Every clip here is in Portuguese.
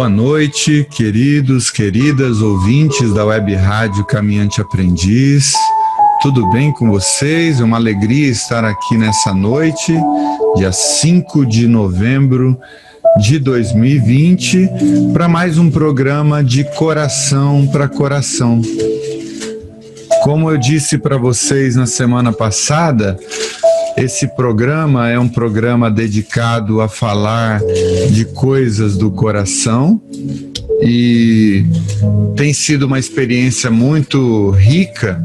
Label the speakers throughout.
Speaker 1: Boa noite, queridos, queridas ouvintes da Web Rádio Caminhante Aprendiz. Tudo bem com vocês? É uma alegria estar aqui nessa noite, dia 5 de novembro de 2020, para mais um programa de Coração para Coração. Como eu disse para vocês na semana passada, esse programa é um programa dedicado a falar de coisas do coração e tem sido uma experiência muito rica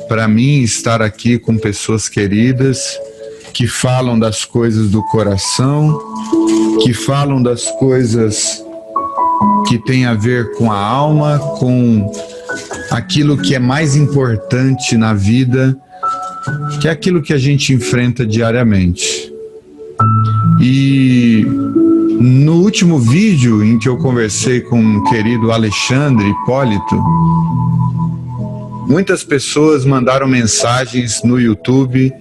Speaker 1: para mim estar aqui com pessoas queridas que falam das coisas do coração, que falam das coisas que têm a ver com a alma, com aquilo que é mais importante na vida, que é aquilo que a gente enfrenta diariamente. E no último vídeo em que eu conversei com o querido Alexandre Hipólito, muitas pessoas mandaram mensagens no YouTube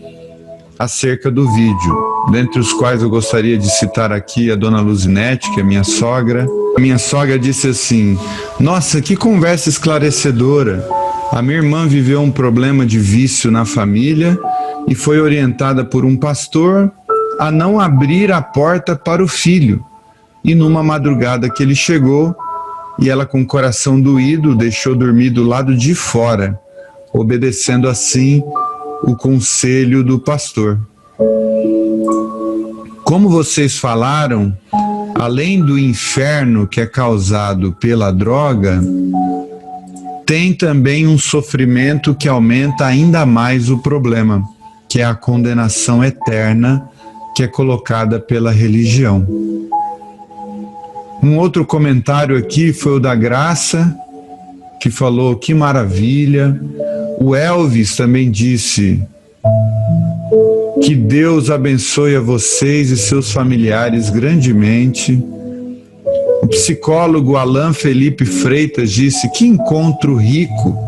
Speaker 1: acerca do vídeo, dentre os quais eu gostaria de citar aqui a dona Luzinete, que é minha sogra. A minha sogra disse assim: nossa, que conversa esclarecedora. A minha irmã viveu um problema de vício na família e foi orientada por um pastor a não abrir a porta para o filho. E numa madrugada que ele chegou, e ela com o coração doído deixou dormir do lado de fora, obedecendo assim o conselho do pastor. Como vocês falaram, além do inferno que é causado pela droga, tem também um sofrimento que aumenta ainda mais o problema, que é a condenação eterna que é colocada pela religião. Um outro comentário aqui foi o da Graça, que falou: que maravilha. O Elvis também disse: que Deus abençoe a vocês e seus familiares grandemente. O psicólogo Alain Felipe Freitas disse: que encontro rico.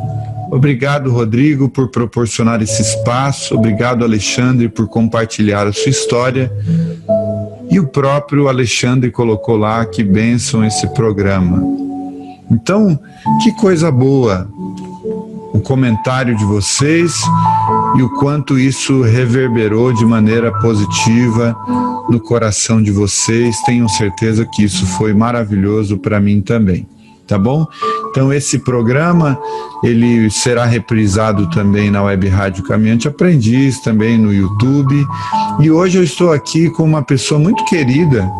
Speaker 1: Obrigado, Rodrigo, por proporcionar esse espaço. Obrigado, Alexandre, por compartilhar a sua história. E o próprio Alexandre colocou lá: que bênção esse programa. Então, que coisa boa o comentário de vocês e o quanto isso reverberou de maneira positiva no coração de vocês. Tenho certeza que isso foi maravilhoso para mim também, tá bom? Então esse programa, ele será reprisado também na Web Rádio Caminhante Aprendiz, também no YouTube. E hoje eu estou aqui com uma pessoa muito querida,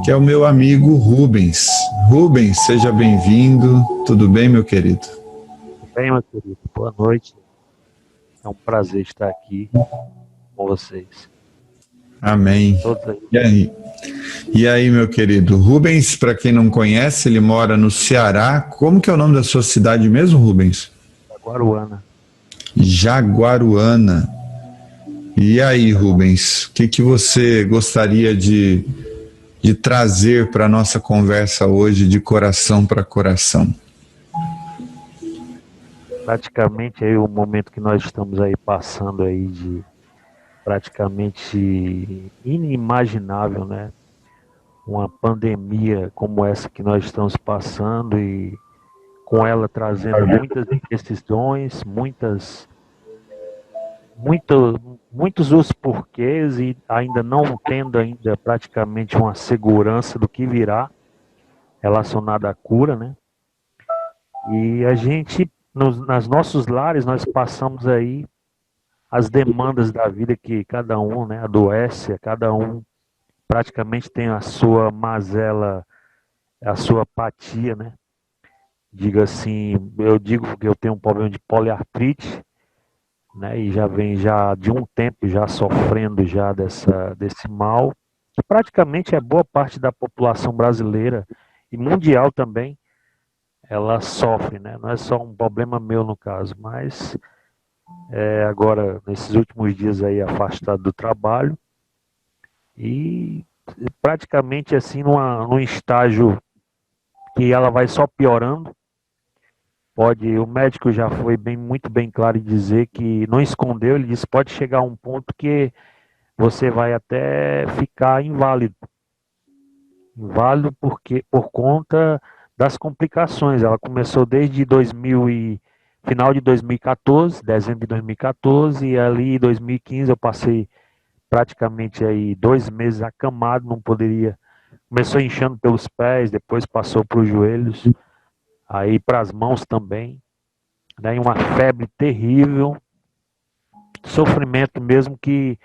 Speaker 1: que é o meu amigo Rubens. Rubens, seja bem-vindo. Tudo bem, meu querido?
Speaker 2: Tudo bem, meu querido. Boa noite. É um prazer estar aqui com vocês.
Speaker 1: Amém. E aí, meu querido? Rubens, para quem não conhece, ele mora no Ceará. Como que é o nome da sua cidade mesmo, Rubens?
Speaker 2: Jaguaruana.
Speaker 1: Jaguaruana. E aí, Rubens, o que você gostaria de trazer para a nossa conversa hoje de coração para coração?
Speaker 2: Praticamente aí o momento que nós estamos aí passando aí de praticamente inimaginável, né? Uma pandemia como essa que nós estamos passando e com ela trazendo muitas decisões, muitos os porquês e ainda não tendo ainda praticamente uma segurança do que virá relacionado à cura, né? E a gente, nas nossos lares, nós passamos aí as demandas da vida que cada um, né, adoece, cada um praticamente tem a sua mazela, a sua apatia, né? Diga assim, eu digo que eu tenho um problema de poliartrite, né, e já vem já de um tempo já sofrendo já desse mal, que praticamente é boa parte da população brasileira e mundial também, ela sofre, né? Não é só um problema meu no caso, mas agora nesses últimos dias aí afastado do trabalho e praticamente assim num estágio que ela vai só piorando. O médico já foi muito bem claro em dizer que não escondeu, ele disse: pode chegar a um ponto que você vai até ficar inválido. Inválido por conta das complicações. Ela começou desde final de 2014, dezembro de 2014, e ali em 2015 eu passei praticamente aí 2 meses acamado, não poderia. Começou inchando pelos pés, depois passou para os joelhos, aí para as mãos também, né? E uma febre terrível, sofrimento mesmo que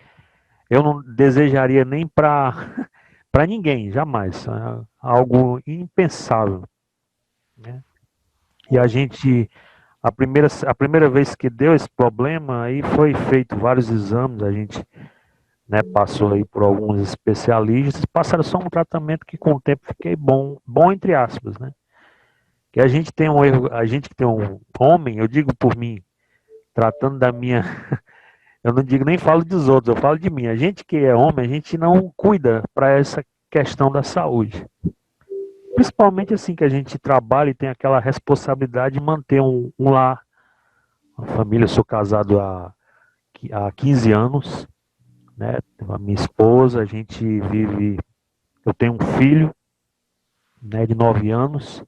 Speaker 2: eu não desejaria nem para ninguém, jamais. É algo impensável, né? E a primeira vez que deu esse problema, aí foi feito vários exames, a gente, né, passou aí por alguns especialistas, passaram só um tratamento que com o tempo fiquei bom, bom entre aspas, né? Que a gente tem um erro, a gente que tem um homem, eu digo por mim, tratando da minha, eu não digo nem falo dos outros, eu falo de mim. A gente que é homem, a gente não cuida para essa questão da saúde. Principalmente assim que a gente trabalha e tem aquela responsabilidade de manter um lar, uma família. Eu sou casado há 15 anos, né? A minha esposa, a gente vive, eu tenho um filho, né, de 9 anos,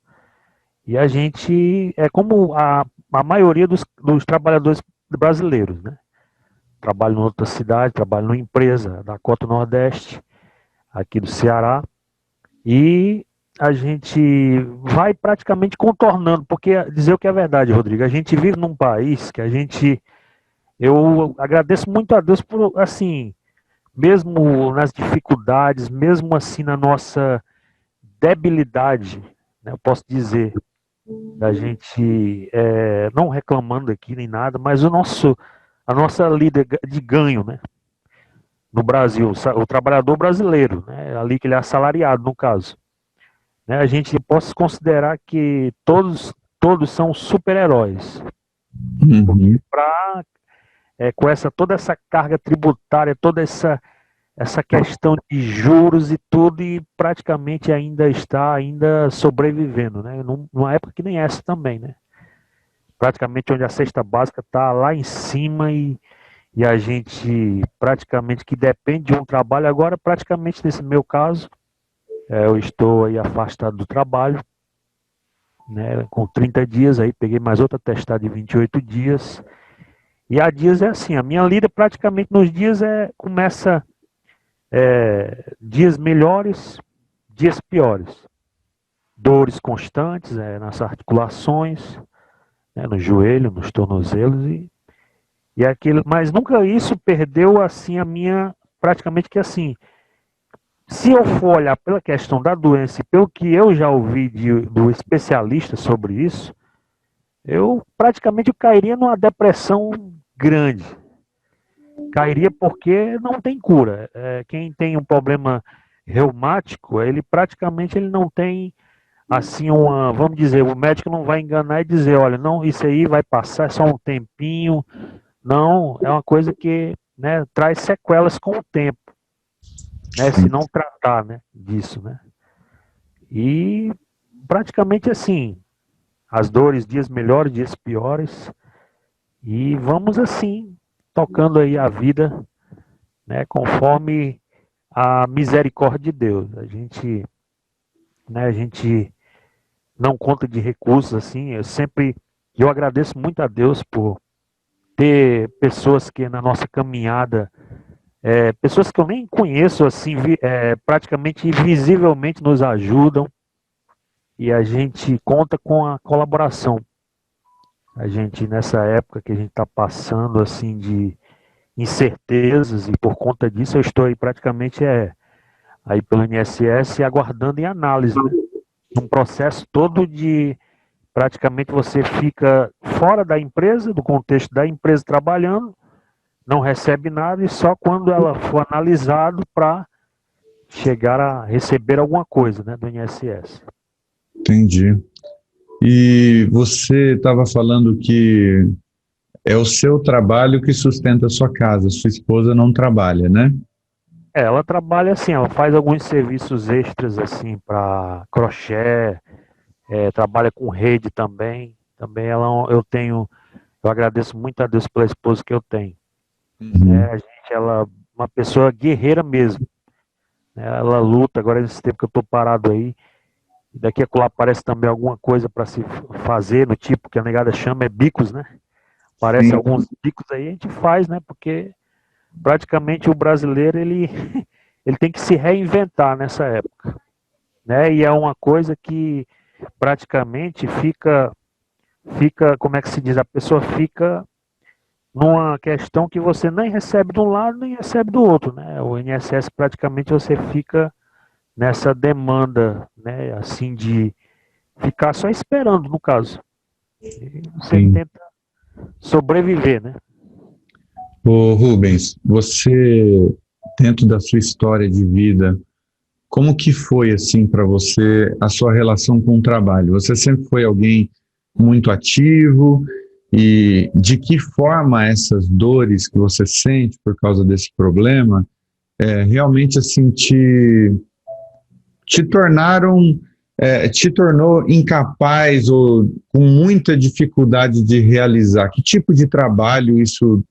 Speaker 2: e a gente é como a maioria dos trabalhadores brasileiros, né? Trabalho em outra cidade, trabalho numa empresa da Cota Nordeste, aqui do Ceará, e a gente vai praticamente contornando, porque dizer o que é verdade, Rodrigo, a gente vive num país que eu agradeço muito a Deus por, assim, mesmo nas dificuldades, mesmo assim na nossa debilidade, né, eu posso dizer, da gente não reclamando aqui nem nada, mas a nossa lida de ganho, né, no Brasil, o trabalhador brasileiro, né, ali que ele é assalariado no caso, né, a gente pode considerar que todos são super-heróis, porque
Speaker 1: Uhum.
Speaker 2: com toda essa carga tributária, toda essa questão de juros e tudo, e praticamente ainda sobrevivendo, né? Numa época que nem essa também, né? Praticamente onde a cesta básica está lá em cima e a gente praticamente que depende de um trabalho. Agora, praticamente nesse meu caso, eu estou aí afastado do trabalho, né? Com 30 dias, aí peguei mais outra testada de 28 dias. E há dias é assim, a minha lida praticamente nos dias começa dias melhores, dias piores. Dores constantes nas articulações, né, no joelho, nos tornozelos e aquilo, mas nunca isso perdeu assim a minha, praticamente que assim, se eu for olhar pela questão da doença e pelo que eu já ouvi do especialista sobre isso, eu cairia numa depressão grande. Cairia porque não tem cura. Quem tem um problema reumático, ele não tem assim vamos dizer, o médico não vai enganar e dizer, olha, não, isso aí vai passar, é só um tempinho. Não, é uma coisa que, né, traz sequelas com o tempo, né, se não tratar, né, disso, né. E praticamente assim, as dores, dias melhores, dias piores, e vamos assim, tocando aí a vida, né, conforme a misericórdia de Deus. A gente não conta de recursos assim, eu agradeço muito a Deus por ter pessoas que na nossa caminhada, pessoas que eu nem conheço assim, praticamente visivelmente nos ajudam e a gente conta com a colaboração. A gente nessa época que a gente está passando assim de incertezas e por conta disso eu estou aí praticamente aí pelo INSS aguardando em análise, né? Um processo todo de praticamente você fica fora da empresa, do contexto da empresa trabalhando, não recebe nada e só quando ela for analisado para chegar a receber alguma coisa, né, do INSS.
Speaker 1: Entendi. E você estava falando que é o seu trabalho que sustenta a sua casa, sua esposa não trabalha, né?
Speaker 2: Ela trabalha assim, ela faz alguns serviços extras assim para crochê, trabalha com rede também. Também eu agradeço muito a Deus pela esposa que eu tenho. Né?
Speaker 1: Uhum.
Speaker 2: Ela é uma pessoa guerreira mesmo. né? Ela luta, agora nesse tempo que eu estou parado aí, e daqui a pouco aparece também alguma coisa para se fazer, no tipo que a negada chama é bicos, né? Aparece
Speaker 1: Sim,
Speaker 2: alguns bicos aí, a gente faz, né? Porque praticamente o brasileiro, ele, ele tem que se reinventar nessa época, né? E é uma coisa que praticamente fica, como é que se diz? A pessoa fica numa questão que você nem recebe de um lado, nem recebe do outro, né? O INSS praticamente você fica nessa demanda, né? Assim, de ficar só esperando, no caso. E você
Speaker 1: sim.
Speaker 2: tenta sobreviver, né?
Speaker 1: Ô Rubens, você, dentro da sua história de vida, como que foi assim para você a sua relação com o trabalho? Você sempre foi alguém muito ativo e de que forma essas dores que você sente por causa desse problema realmente assim te tornaram te tornou incapaz ou com muita dificuldade de realizar? Que tipo de trabalho isso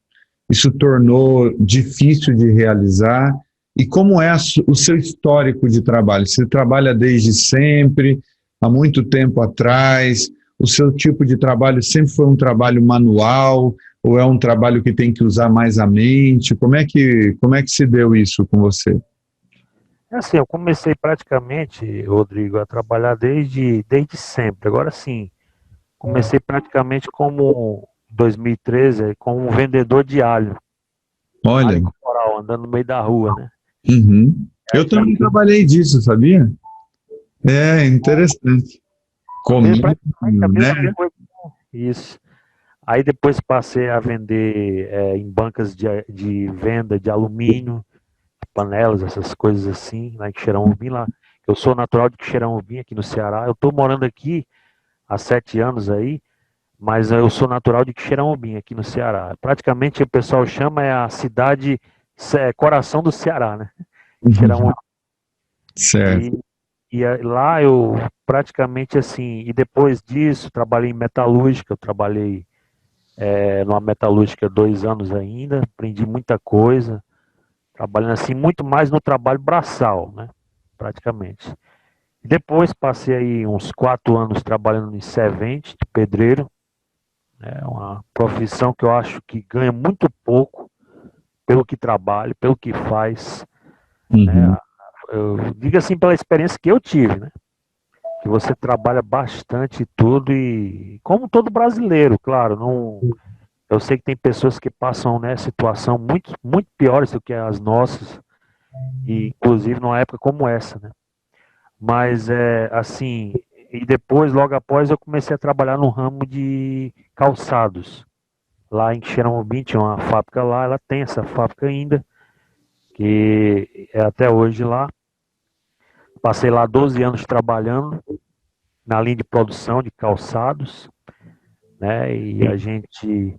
Speaker 1: tornou difícil de realizar? E como é o seu histórico de trabalho? Você trabalha desde sempre, há muito tempo atrás? O seu tipo de trabalho sempre foi um trabalho manual ou é um trabalho que tem que usar mais a mente? Como é que se deu isso com você?
Speaker 2: É assim, eu comecei praticamente, Rodrigo, a trabalhar desde sempre. Agora sim, comecei praticamente como 2013, como um vendedor de alho, alho
Speaker 1: Olha,
Speaker 2: coral, andando no meio da rua, né?
Speaker 1: uhum. Eu
Speaker 2: Aí,
Speaker 1: também trabalhei disso, sabia? É interessante. Comigo,
Speaker 2: praticamente a mesma
Speaker 1: né?
Speaker 2: coisa. Isso. Aí depois passei a vender em bancas de venda de alumínio, panelas, essas coisas assim, lá em Xeramobim, lá. Eu sou natural de Xeramobim, aqui no Ceará. Eu estou morando aqui há 7 anos aí, mas eu sou natural de Xeramobim, aqui no Ceará. Praticamente o pessoal chama a cidade coração do Ceará, né?
Speaker 1: Uhum.
Speaker 2: Xeramobim.
Speaker 1: Certo.
Speaker 2: E, lá eu praticamente assim, e depois disso trabalhei em metalúrgica, eu trabalhei numa metalúrgica 2 anos ainda, aprendi muita coisa, trabalhando assim, muito mais no trabalho braçal, né? Praticamente. Depois passei aí uns 4 anos trabalhando em servente, de pedreiro, é uma profissão que eu acho que ganha muito pouco pelo que trabalha, pelo que faz,
Speaker 1: Uhum.
Speaker 2: né? Eu digo assim pela experiência que eu tive, né? Que você trabalha bastante e tudo e como todo brasileiro, claro, não. Eu sei que tem pessoas que passam, né, situação muito piores do que as nossas, e inclusive numa época como essa, né? Mas assim, e depois, logo após, eu comecei a trabalhar no ramo de calçados. Lá em Xeramobim tinha uma fábrica lá, ela tem essa fábrica ainda, que é até hoje lá. Passei lá 12 anos trabalhando na linha de produção de calçados, né? E a gente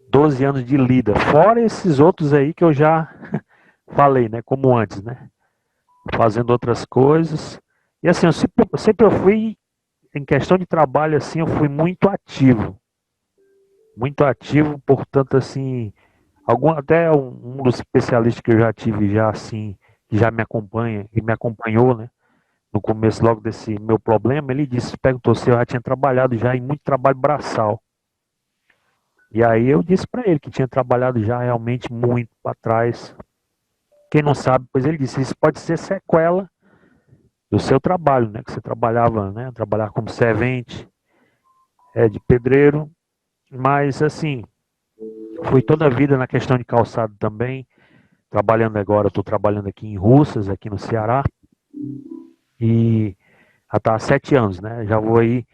Speaker 2: 12 anos de lida, fora esses outros aí que eu já falei, né? Como antes, né? Fazendo outras coisas. E assim, eu sempre eu fui, em questão de trabalho, assim, eu fui muito ativo, portanto, assim, até um dos especialistas que eu já tive, já assim, que já me acompanha, e me acompanhou, né, no começo logo desse meu problema, ele disse, perguntou se eu já tinha trabalhado já em muito trabalho braçal. E aí eu disse para ele que tinha trabalhado já realmente muito para trás. Quem não sabe, pois ele disse, isso pode ser sequela do seu trabalho, né, que você trabalhava, né, trabalhar como servente, de pedreiro, mas assim, fui toda a vida na questão de calçado também, trabalhando agora, estou trabalhando aqui em Russas, aqui no Ceará, e já está há 7 anos, né? Já vou aí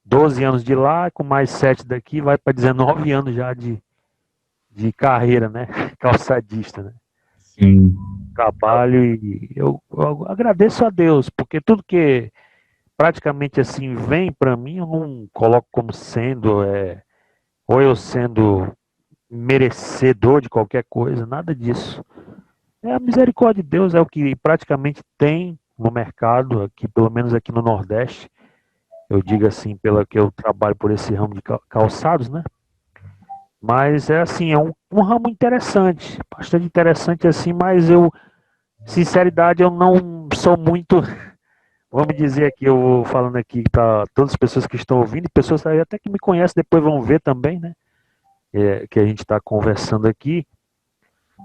Speaker 2: 12 anos de lá, com mais 7 daqui, vai para 19 anos já de carreira, né? Calçadista, né?
Speaker 1: Sim.
Speaker 2: Trabalho e eu agradeço a Deus, porque tudo que praticamente assim vem para mim, eu não coloco como sendo, ou eu sendo merecedor de qualquer coisa, nada disso. É a misericórdia de Deus, é o que praticamente tem no mercado, aqui, pelo menos aqui no Nordeste. Eu digo assim, pela que eu trabalho por esse ramo de calçados, né? Mas é assim, é um ramo interessante, bastante interessante assim, mas eu Sinceridade, eu não sou muito, vamos dizer aqui, eu vou falando aqui para todas as pessoas que estão ouvindo, e pessoas aí até que me conhecem, depois vão ver também, né? Que a gente está conversando aqui.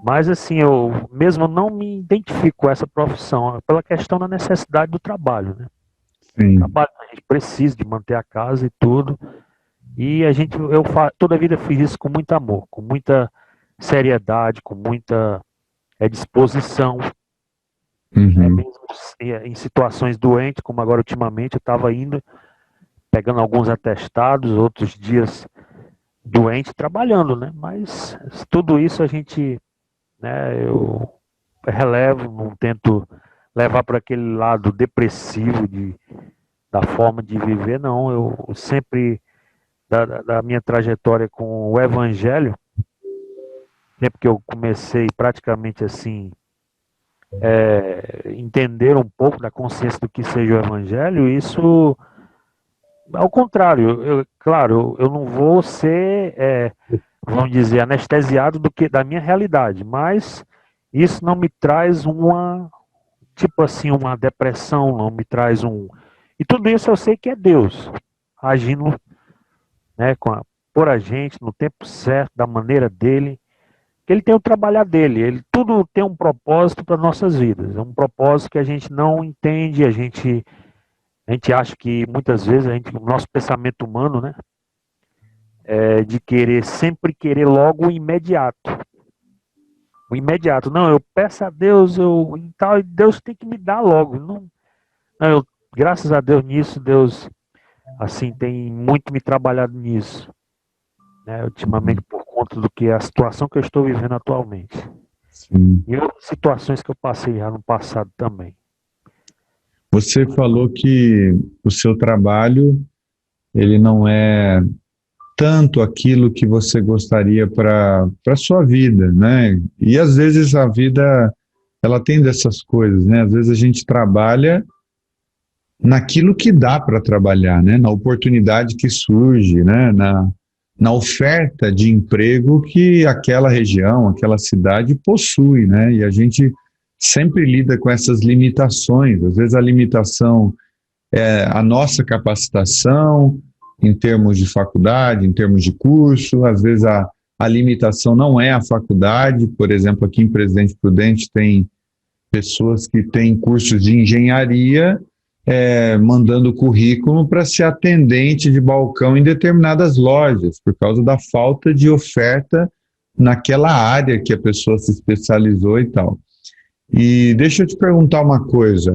Speaker 2: Mas assim, eu mesmo não me identifico com essa profissão, pela questão da necessidade do trabalho, né?
Speaker 1: Sim.
Speaker 2: Trabalho, a gente precisa de manter a casa e tudo. E toda a vida fiz isso com muito amor, com muita seriedade, com muita disposição, né?
Speaker 1: Uhum.
Speaker 2: Mesmo em situações doentes, como agora ultimamente, eu estava indo, pegando alguns atestados, outros dias doente, trabalhando, né? Mas tudo isso a gente, né, eu relevo, não tento levar para aquele lado depressivo da forma de viver, não. Eu sempre, da minha trajetória com o Evangelho, né, porque eu comecei praticamente assim, entender um pouco da consciência do que seja o Evangelho, isso, ao contrário, claro, eu não vou ser, vamos dizer, anestesiado da minha realidade, mas isso não me traz tipo assim, uma depressão, não me traz um. E tudo isso eu sei que é Deus agindo, né, por a gente, no tempo certo, da maneira dele, que ele tem o trabalhar dele, tudo tem um propósito para nossas vidas, é um propósito que a gente não entende, a gente acha que muitas vezes o nosso pensamento humano, né, é de sempre querer logo o imediato, não, eu peço a Deus, e tal, e Deus tem que me dar logo, não, graças a Deus nisso, Deus, assim, tem muito me trabalhado nisso, né, ultimamente por conta do que a situação que eu estou vivendo atualmente.
Speaker 1: Sim.
Speaker 2: E outras situações que eu passei já no passado também.
Speaker 1: Você falou que o seu trabalho, ele não é tanto aquilo que você gostaria para sua vida, né? E às vezes a vida, ela tem dessas coisas, né? Às vezes a gente trabalha naquilo que dá para trabalhar, né? Na oportunidade que surge, né? Na oferta de emprego que aquela região, aquela cidade possui, né? E a gente sempre lida com essas limitações. Às vezes a limitação é a nossa capacitação em termos de faculdade, em termos de curso, às vezes a limitação não é a faculdade, por exemplo, aqui em Presidente Prudente tem pessoas que têm cursos de engenharia mandando currículo para ser atendente de balcão em determinadas lojas, por causa da falta de oferta naquela área que a pessoa se especializou e tal. E deixa eu te perguntar uma coisa,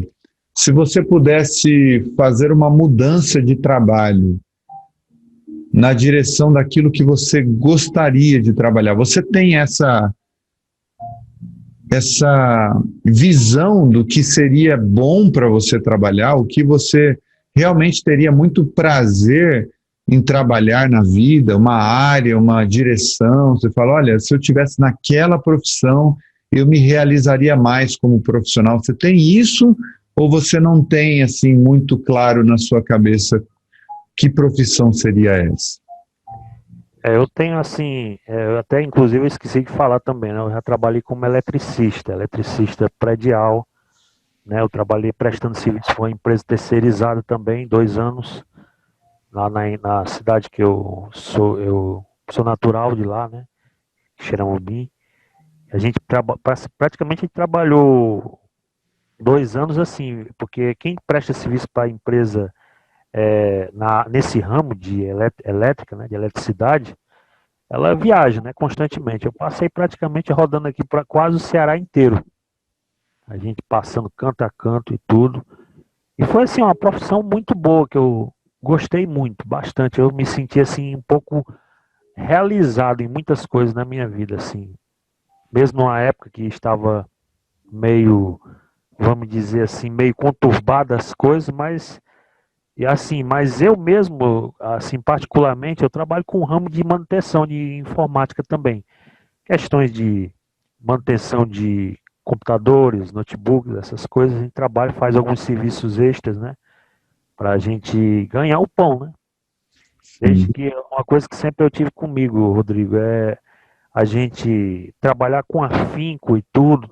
Speaker 1: se você pudesse fazer uma mudança de trabalho na direção daquilo que você gostaria de trabalhar, você tem essa visão do que seria bom para você trabalhar, o que você realmente teria muito prazer em trabalhar na vida, uma área, uma direção, você fala, olha, se eu tivesse naquela profissão, eu me realizaria mais como profissional. Você tem isso ou você não tem assim muito claro na sua cabeça que profissão seria essa?
Speaker 2: Eu tenho assim, eu até inclusive eu esqueci de falar também, né? Eu já trabalhei como eletricista predial, né? Eu trabalhei prestando serviço para uma empresa terceirizada também, 2 anos, lá na cidade que eu sou natural de lá, né? Xeramobim. A gente praticamente a gente trabalhou 2 anos assim, porque quem presta serviço para a empresa nesse ramo de elétrica, né, de eletricidade, ela viaja, né, constantemente. Eu passei praticamente rodando aqui para quase o Ceará inteiro. A gente passando canto a canto e tudo. E foi assim uma profissão muito boa que eu gostei muito, bastante. Eu me senti assim um pouco realizado em muitas coisas na minha vida, assim. Mesmo numa época que estava meio, vamos dizer assim, meio conturbada as coisas, mas eu mesmo, assim, particularmente, eu trabalho com o ramo de manutenção de informática também. Questões de manutenção de computadores, notebooks, essas coisas, a gente trabalha, faz alguns serviços extras, né? Para a gente ganhar o pão, né? Desde
Speaker 1: Sim.
Speaker 2: que uma coisa que sempre eu tive comigo, Rodrigo, é a gente trabalhar com afinco e tudo,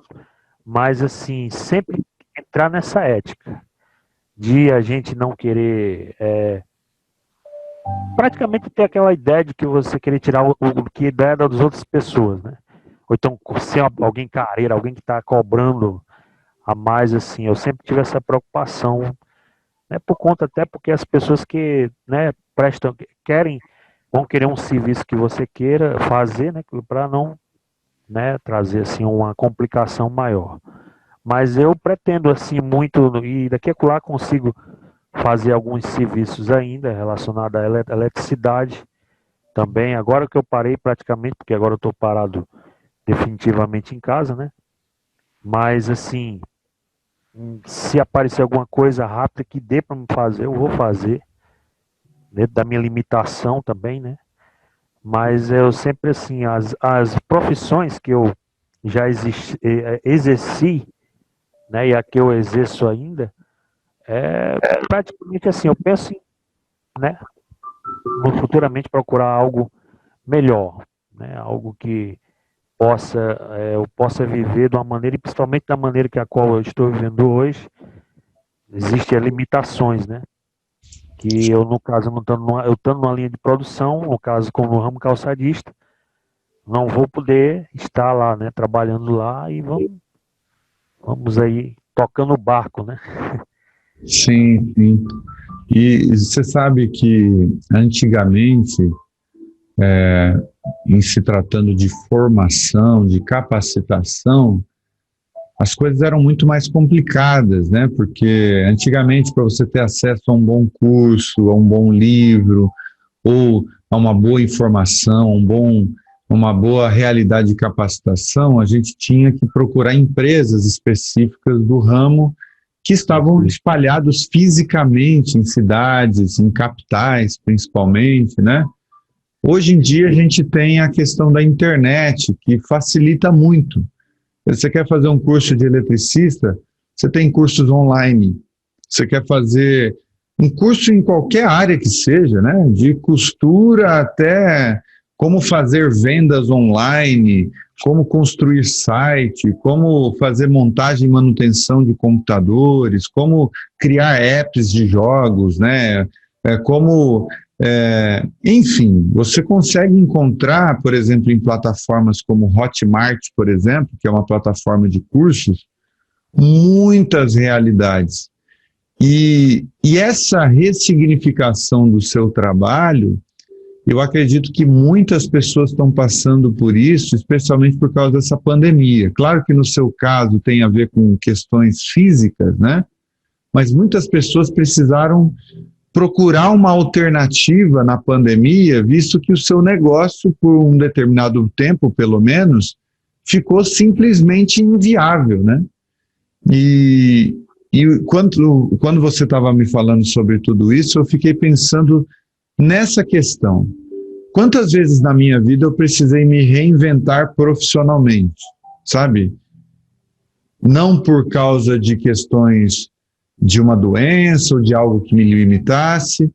Speaker 2: mas assim, sempre entrar nessa ética de a gente não querer praticamente ter aquela ideia de que você querer tirar o que é ideia das outras pessoas, né? Ou então ser alguém careiro, alguém que está cobrando a mais, assim. Eu sempre tive essa preocupação, né? Por conta até porque as pessoas que, né, prestam, querem, vão querer um serviço que você queira fazer, né, para não, né, trazer assim uma complicação maior. Mas eu pretendo assim muito e daqui a lá consigo fazer alguns serviços ainda relacionados à eletricidade também. Agora que eu parei praticamente, porque agora eu estou parado definitivamente em casa, né? Mas assim, se aparecer alguma coisa rápida que dê para me fazer, eu vou fazer, dentro da minha limitação também, né? Mas eu sempre assim, as profissões que eu já exerci, né? E a que eu exerço ainda, é praticamente assim, eu penso em, né, futuramente procurar algo melhor, né? Algo que possa eu possa viver de uma maneira, e principalmente da maneira que a qual eu estou vivendo hoje, existem limitações, né? Que eu, no caso, não estando eu estando numa linha de produção, no caso, como no ramo calçadista, não vou poder estar lá, né? Trabalhando lá e vamos aí tocando o barco, né?
Speaker 1: Sim, sim. E você sabe que antigamente, em se tratando de formação, de capacitação, as coisas eram muito mais complicadas, né? Porque antigamente, para você ter acesso a um bom curso, a um bom livro, ou a uma boa informação, uma boa realidade de capacitação, a gente tinha que procurar empresas específicas do ramo que estavam espalhados fisicamente em cidades, em capitais principalmente, né? Hoje em dia a gente tem a questão da internet, que facilita muito. Você quer fazer um curso de eletricista, você tem cursos online. Você quer fazer um curso em qualquer área que seja, né? De costura até como fazer vendas online, como construir site, como fazer montagem e manutenção de computadores, como criar apps de jogos, né? Enfim, você consegue encontrar, por exemplo, em plataformas como Hotmart, por exemplo, que é uma plataforma de cursos, muitas realidades. E essa ressignificação do seu trabalho, eu acredito que muitas pessoas estão passando por isso, especialmente por causa dessa pandemia. Claro que no seu caso tem a ver com questões físicas, né? Mas muitas pessoas precisaram procurar uma alternativa na pandemia, visto que o seu negócio, por um determinado tempo, pelo menos, ficou simplesmente inviável, né? E quando você estava me falando sobre tudo isso, eu fiquei pensando nessa questão. Quantas vezes na minha vida eu precisei me reinventar profissionalmente, sabe? Não por causa de questões de uma doença ou de algo que me limitasse,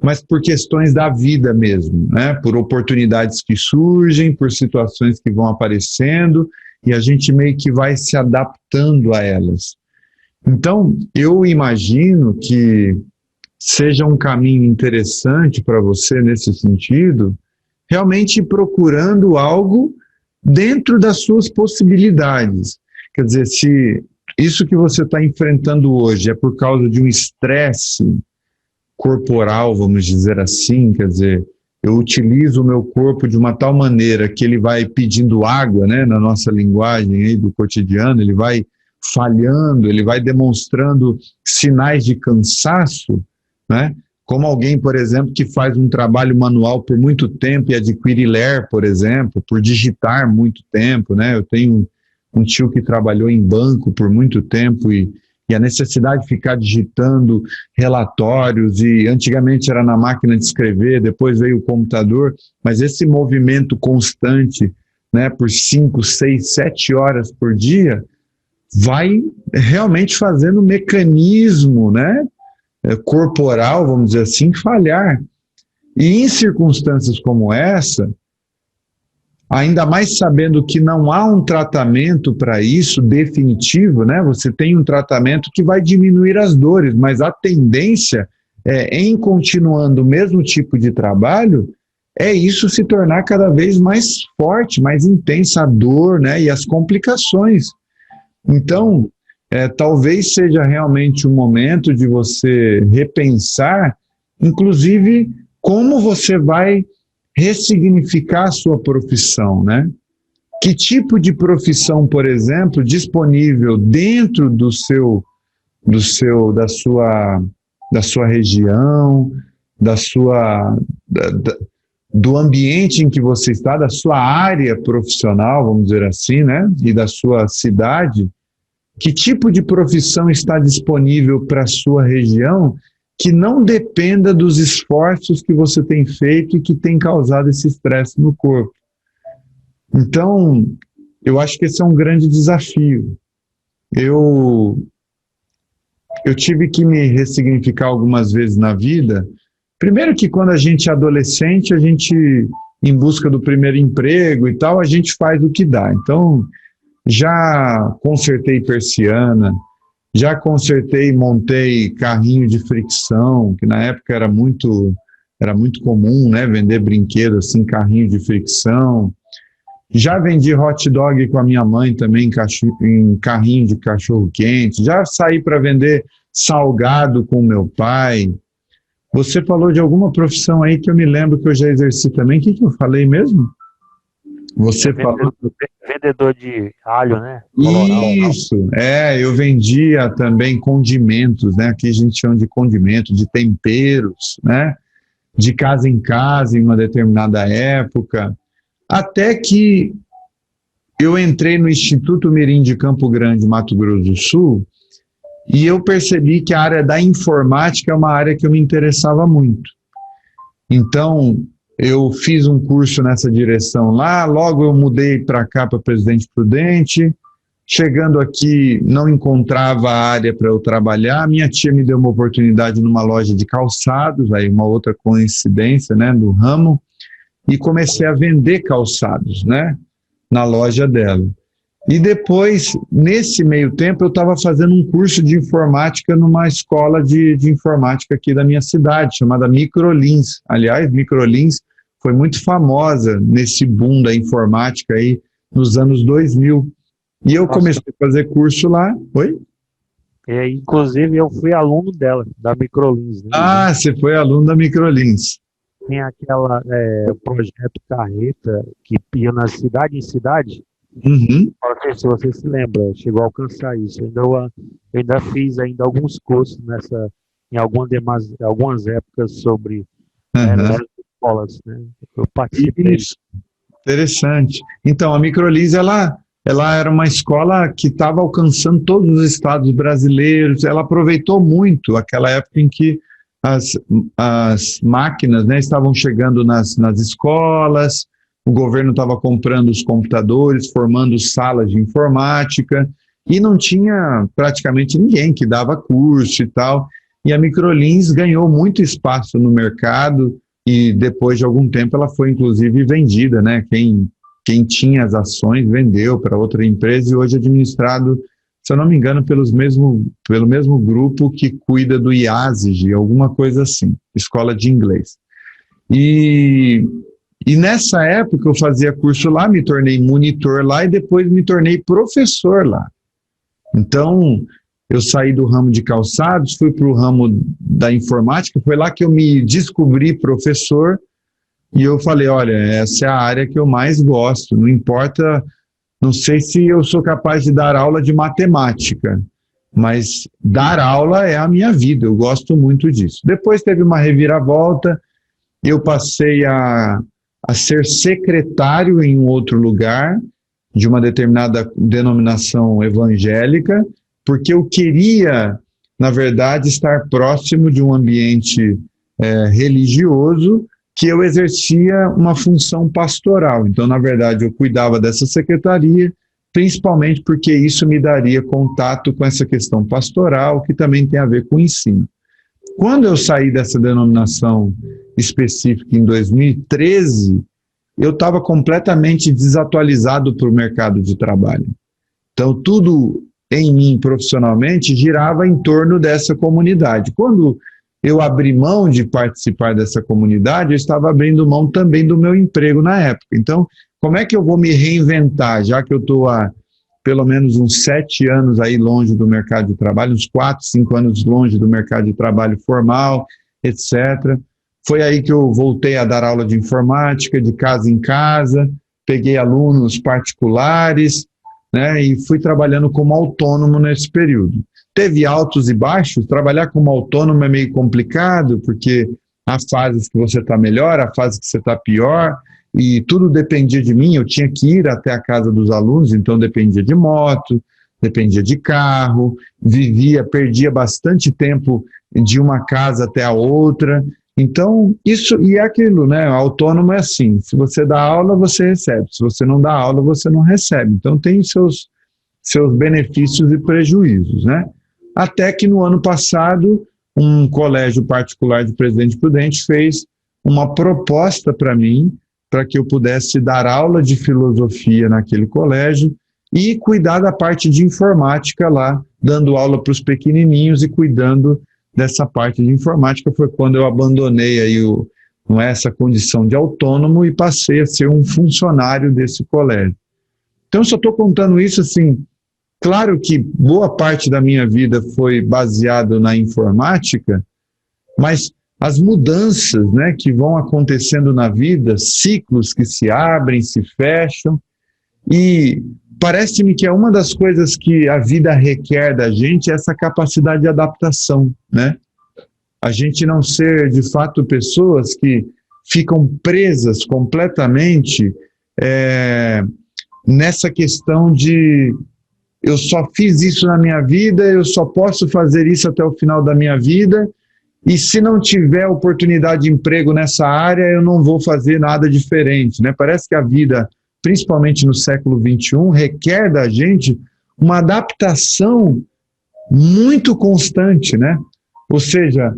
Speaker 1: mas por questões da vida mesmo, né? Por oportunidades que surgem, por situações que vão aparecendo, e a gente meio que vai se adaptando a elas. Então, eu imagino que seja um caminho interessante para você nesse sentido, realmente procurando algo dentro das suas possibilidades. Quer dizer, se isso que você está enfrentando hoje é por causa de um estresse corporal, vamos dizer assim, quer dizer, eu utilizo o meu corpo de uma tal maneira que ele vai pedindo água, né, na nossa linguagem aí do cotidiano, ele vai falhando, ele vai demonstrando sinais de cansaço, né? Como alguém, por exemplo, que faz um trabalho manual por muito tempo e adquire LER, por exemplo, por digitar muito tempo, né? Eu tenho um tio que trabalhou em banco por muito tempo e a necessidade de ficar digitando relatórios, e antigamente era na máquina de escrever, depois veio o computador, mas esse movimento constante, né, por 5, 6, 7 horas por dia, vai realmente fazendo o mecanismo, né, corporal, vamos dizer assim, falhar. E em circunstâncias como essa, ainda mais sabendo que não há um tratamento para isso definitivo, né? Você tem um tratamento que vai diminuir as dores, mas a tendência em continuando o mesmo tipo de trabalho, é isso se tornar cada vez mais forte, mais intensa a dor, né? E as complicações. Então, talvez seja realmente um momento de você repensar, inclusive, como você vai ressignificar a sua profissão, né? Que tipo de profissão, por exemplo, disponível dentro da sua região, do ambiente em que você está, da sua área profissional, vamos dizer assim, né? E da sua cidade, que tipo de profissão está disponível para a sua região que não dependa dos esforços que você tem feito e que tem causado esse estresse no corpo. Então, eu acho que esse é um grande desafio. Eu tive que me ressignificar algumas vezes na vida. Primeiro que quando a gente é adolescente, a gente, em busca do primeiro emprego e tal, a gente faz o que dá. Então, já consertei persiana, já consertei e montei carrinho de fricção, que na época era muito comum, né, vender brinquedos assim, carrinho de fricção. Já vendi hot dog com a minha mãe também em carrinho de cachorro-quente. Já saí para vender salgado com meu pai. Você falou de alguma profissão aí que eu me lembro que eu já exerci também. O que eu falei mesmo? Você falou...
Speaker 2: Vendedor de alho, né?
Speaker 1: Isso, eu vendia também condimentos, né? Aqui a gente chama de condimento, de temperos, né? De casa em casa, em uma determinada época. Até que eu entrei no Instituto Mirim de Campo Grande, Mato Grosso do Sul, e eu percebi que a área da informática é uma área que eu me interessava muito. Então, eu fiz um curso nessa direção lá, logo eu mudei para cá, para Presidente Prudente. Chegando aqui, não encontrava a área para eu trabalhar. Minha tia me deu uma oportunidade numa loja de calçados, aí uma outra coincidência, né, do ramo, e comecei a vender calçados, né, na loja dela. E depois, nesse meio tempo, eu estava fazendo um curso de informática numa escola de informática aqui da minha cidade, chamada Microlins. Aliás, Microlins foi muito famosa nesse boom da informática aí nos anos 2000. E eu comecei a fazer curso lá. Oi?
Speaker 2: Inclusive, eu fui aluno dela, da Microlins. Né?
Speaker 1: Ah, você foi aluno da Microlins.
Speaker 2: Tem aquela projeto Carreta que ia na cidade em cidade.
Speaker 1: Uhum.
Speaker 2: Não sei se você se lembra, chegou a alcançar isso. Eu ainda fiz alguns cursos em algumas épocas sobre as escolas, né? Eu participei.
Speaker 1: Isso. Interessante. Então, a Microlins, ela era uma escola que estava alcançando todos os estados brasileiros. Ela aproveitou muito aquela época em que as máquinas, né, estavam chegando nas escolas. O governo estava comprando os computadores, formando salas de informática, e não tinha praticamente ninguém que dava curso e tal. E a Microlins ganhou muito espaço no mercado, e depois de algum tempo ela foi inclusive vendida, né? Quem tinha as ações vendeu para outra empresa, e hoje é administrado, se eu não me engano, pelo mesmo grupo que cuida do IASIG, alguma coisa assim, escola de inglês. E nessa época eu fazia curso lá, me tornei monitor lá e depois me tornei professor lá. Então, eu saí do ramo de calçados, fui para o ramo da informática, foi lá que eu me descobri professor, e eu falei, olha, essa é a área que eu mais gosto, não importa, não sei se eu sou capaz de dar aula de matemática, mas dar aula é a minha vida, eu gosto muito disso. Depois teve uma reviravolta, eu passei a ser secretário em um outro lugar, de uma determinada denominação evangélica, porque eu queria, na verdade, estar próximo de um ambiente religioso, que eu exercia uma função pastoral. Então, na verdade, eu cuidava dessa secretaria, principalmente porque isso me daria contato com essa questão pastoral, que também tem a ver com o ensino. Quando eu saí dessa denominação específica em 2013, eu estava completamente desatualizado para o mercado de trabalho. Então, tudo em mim profissionalmente girava em torno dessa comunidade. Quando eu abri mão de participar dessa comunidade, eu estava abrindo mão também do meu emprego na época. Então, como é que eu vou me reinventar, já que eu estou há pelo menos uns 7 anos aí longe do mercado de trabalho, uns 4, 5 anos longe do mercado de trabalho formal, etc. Foi aí que eu voltei a dar aula de informática, de casa em casa, peguei alunos particulares, né, e fui trabalhando como autônomo nesse período. Teve altos e baixos, trabalhar como autônomo é meio complicado, porque há fases que você está melhor, há fases que você está pior, e tudo dependia de mim, eu tinha que ir até a casa dos alunos, então dependia de moto, dependia de carro, perdia bastante tempo de uma casa até a outra. Então, isso, e é aquilo, né? Autônomo é assim, se você dá aula, você recebe, se você não dá aula, você não recebe. Então, tem seus benefícios e prejuízos, né? Até que no ano passado, um colégio particular de Presidente Prudente fez uma proposta para mim, para que eu pudesse dar aula de filosofia naquele colégio e cuidar da parte de informática lá, dando aula para os pequenininhos e cuidando dessa parte de informática. Foi quando eu abandonei aí essa condição de autônomo e passei a ser um funcionário desse colégio. Então, eu só estou contando isso assim, claro que boa parte da minha vida foi baseado na informática, mas as mudanças, né, que vão acontecendo na vida, ciclos que se abrem, se fecham, e parece-me que é uma das coisas que a vida requer da gente, essa capacidade de adaptação, né? A gente não ser, de fato, pessoas que ficam presas completamente nessa questão de eu só fiz isso na minha vida, eu só posso fazer isso até o final da minha vida, e se não tiver oportunidade de emprego nessa área, eu não vou fazer nada diferente, né? Parece que a vida, principalmente no século XXI, requer da gente uma adaptação muito constante, né? Ou seja,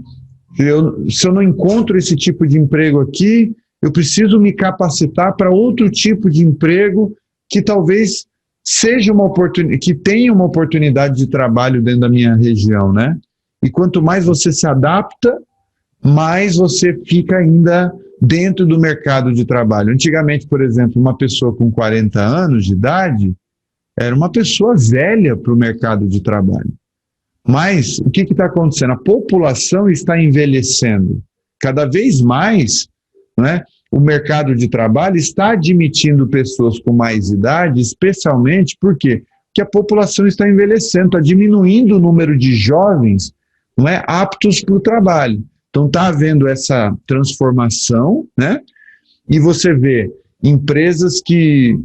Speaker 1: se eu não encontro esse tipo de emprego aqui, eu preciso me capacitar para outro tipo de emprego que talvez seja que tenha uma oportunidade de trabalho dentro da minha região, né? E quanto mais você se adapta, mais você fica ainda dentro do mercado de trabalho. Antigamente, por exemplo, uma pessoa com 40 anos de idade era uma pessoa velha para o mercado de trabalho. Mas o que está acontecendo? A população está envelhecendo. Cada vez mais, né, o mercado de trabalho está admitindo pessoas com mais idade, especialmente porque a população está envelhecendo, está diminuindo o número de jovens, não é, aptos para o trabalho. Então está havendo essa transformação, né? E você vê empresas que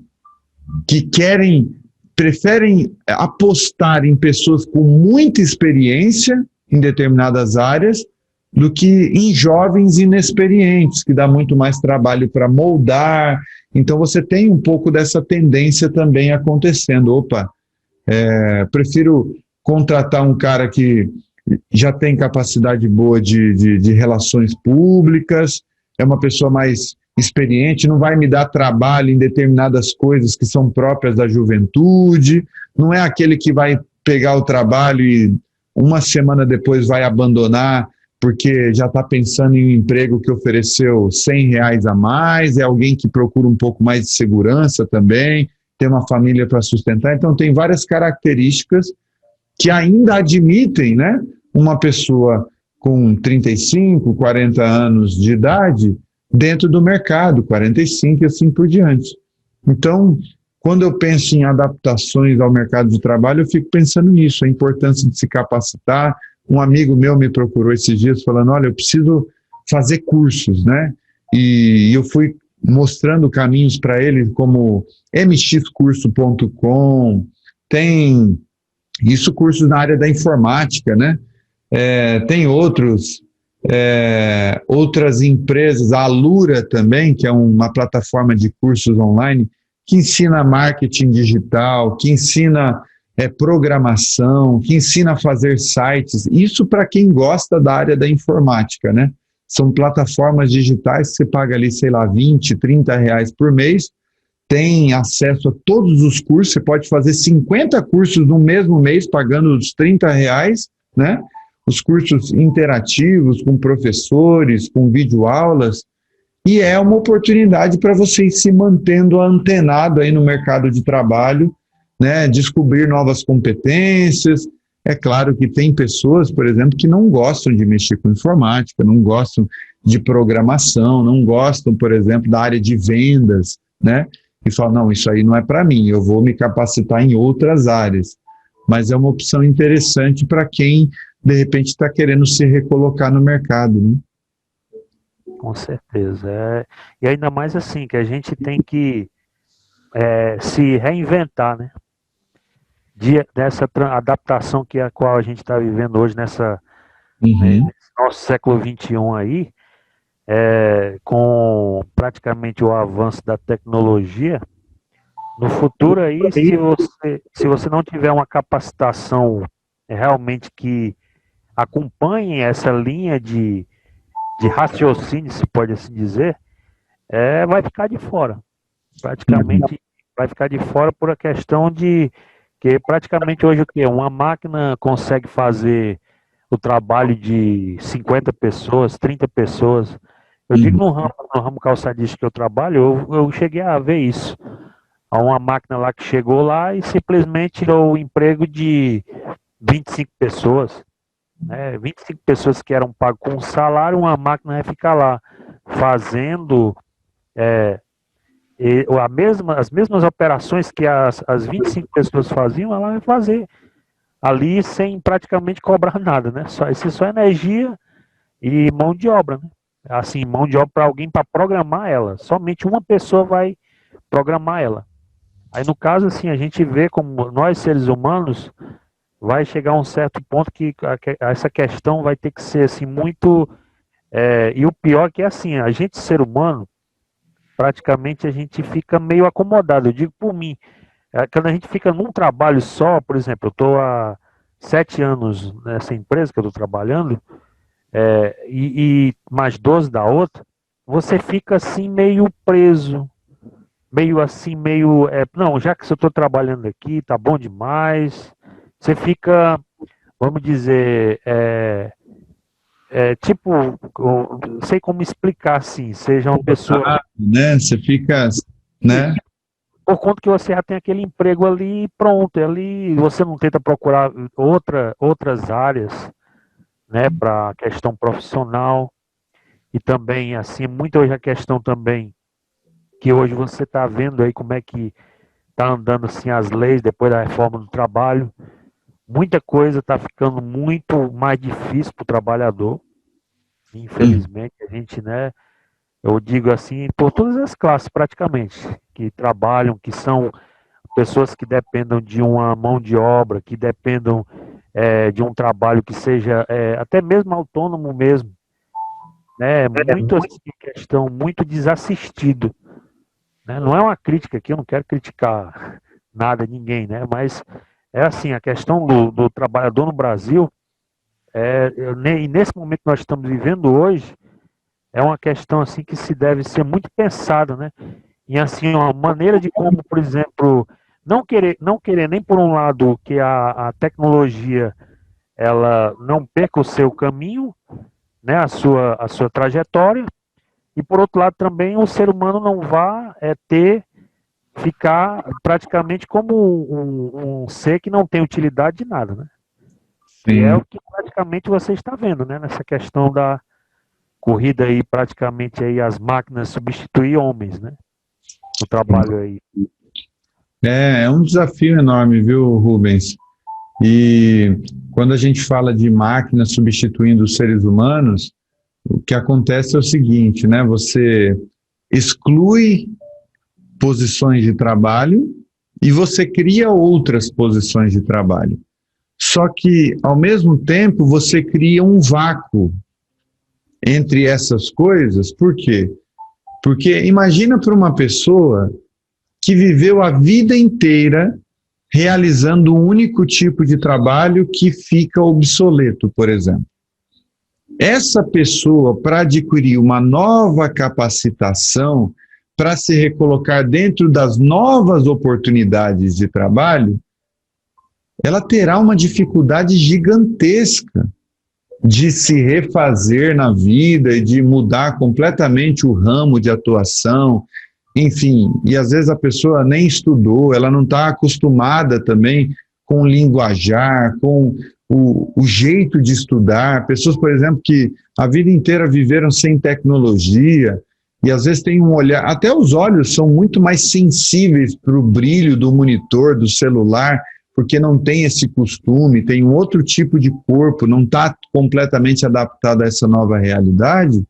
Speaker 1: preferem apostar em pessoas com muita experiência em determinadas áreas do que em jovens inexperientes, que dá muito mais trabalho para moldar. Então você tem um pouco dessa tendência também acontecendo. Opa, prefiro contratar um cara que já tem capacidade boa de relações públicas, é uma pessoa mais experiente, não vai me dar trabalho em determinadas coisas que são próprias da juventude, não é aquele que vai pegar o trabalho e uma semana depois vai abandonar porque já está pensando em um emprego que ofereceu R$100 a mais, é alguém que procura um pouco mais de segurança também, tem uma família para sustentar. Então tem várias características que ainda admitem, né, uma pessoa com 35, 40 anos de idade dentro do mercado, 45 e assim por diante. Então, quando eu penso em adaptações ao mercado de trabalho, eu fico pensando nisso, a importância de se capacitar. Um amigo meu me procurou esses dias falando, olha, eu preciso fazer cursos, né? E eu fui mostrando caminhos para ele, como mxcurso.com, tem isso, cursos na área da informática, né? Tem outras empresas, a Alura também, que é uma plataforma de cursos online, que ensina marketing digital, que ensina programação, que ensina a fazer sites, isso para quem gosta da área da informática, né? São plataformas digitais que você paga ali, sei lá, 20, 30 reais por mês, tem acesso a todos os cursos, você pode fazer 50 cursos no mesmo mês, pagando os 30 reais, né? Os cursos interativos, com professores, com videoaulas, e é uma oportunidade para você ir se mantendo antenado aí no mercado de trabalho, né? Descobrir novas competências. É claro que tem pessoas, por exemplo, que não gostam de mexer com informática, não gostam de programação, não gostam, por exemplo, da área de vendas, né? E falam, não, isso aí não é para mim, eu vou me capacitar em outras áreas. Mas é uma opção interessante para quem, de repente, está querendo se recolocar no mercado, né?
Speaker 2: Com certeza. E ainda mais assim, que a gente tem que se reinventar, né? Dessa adaptação que a qual a gente está vivendo hoje nesse nosso século XXI aí, com praticamente o avanço da tecnologia, no futuro aí, se você não tiver uma capacitação realmente que acompanhe essa linha de raciocínio, se pode assim dizer, vai ficar de fora. Praticamente vai ficar de fora por a questão de que praticamente hoje o quê? Uma máquina consegue fazer o trabalho de 50 pessoas, 30 pessoas. Eu digo no ramo calçadista que eu trabalho, eu cheguei a ver isso. Há uma máquina lá que chegou lá e simplesmente tirou o emprego de 25 pessoas. 25 pessoas que eram pagas com um salário, uma máquina vai ficar lá fazendo as mesmas operações que as 25 pessoas faziam, ela vai fazer ali sem praticamente cobrar nada, né? Só energia e mão de obra, né? Assim, mão de obra para alguém para programar ela. Somente uma pessoa vai programar ela. Aí, no caso, assim, a gente vê como nós, seres humanos, vai chegar a um certo ponto que essa questão vai ter que ser, assim, muito... e o pior é que é assim, a gente, ser humano, praticamente a gente fica meio acomodado. Eu digo por mim, quando a gente fica num trabalho só, por exemplo, eu estou há 7 anos nessa empresa que eu estou trabalhando, e mais 12 da outra, você fica assim meio preso, meio assim, não, já que eu estou trabalhando aqui, tá bom demais. Você fica, vamos dizer, tipo, não sei como explicar assim, seja uma pessoa...
Speaker 1: Né? Você fica, né?
Speaker 2: Por conta que você já tem aquele emprego ali pronto, ali você não tenta procurar outras áreas, né, para a questão profissional. E também, assim, muito hoje a questão também, que hoje você está vendo aí como é que está andando assim as leis depois da reforma do trabalho. Muita coisa está ficando muito mais difícil para o trabalhador. Infelizmente, a gente, né, eu digo assim, por todas as classes praticamente, que trabalham, que são pessoas que dependam de uma mão de obra, que dependam de um trabalho que seja até mesmo autônomo mesmo, né? Muito assim, questão, muito desassistido, né? Não é uma crítica aqui, eu não quero criticar nada, ninguém, né? Mas é assim, a questão do trabalhador no Brasil, e nesse momento que nós estamos vivendo hoje, é uma questão assim que se deve ser muito pensada, né? E assim, uma maneira de como, por exemplo, não querer nem por um lado que a tecnologia ela não perca o seu caminho, né, a sua trajetória, e por outro lado também o ser humano não vá ficar praticamente como um ser que não tem utilidade de nada, né? Que é o que praticamente você está vendo, né, nessa questão da corrida aí, praticamente aí as máquinas substituir homens, né? O trabalho aí.
Speaker 1: É um desafio enorme, viu, Rubens? E quando a gente fala de máquinas substituindo os seres humanos, o que acontece é o seguinte, né? Você exclui posições de trabalho e você cria outras posições de trabalho. Só que, ao mesmo tempo, você cria um vácuo entre essas coisas. Por quê? Porque imagina para uma pessoa que viveu a vida inteira realizando um único tipo de trabalho que fica obsoleto, por exemplo. essa pessoa, para adquirir uma nova capacitação, para se recolocar dentro das novas oportunidades de trabalho, ela terá uma dificuldade gigantesca de se refazer na vida e de mudar completamente o ramo de atuação, enfim, e às vezes a pessoa nem estudou, ela não está acostumada também com o linguajar, com o jeito de estudar. Pessoas, por exemplo, que a vida inteira viveram sem tecnologia, e às vezes tem um olhar, até os olhos são muito mais sensíveis para o brilho do monitor, do celular, porque não tem esse costume, tem um outro tipo de corpo, não está completamente adaptado a essa nova realidade.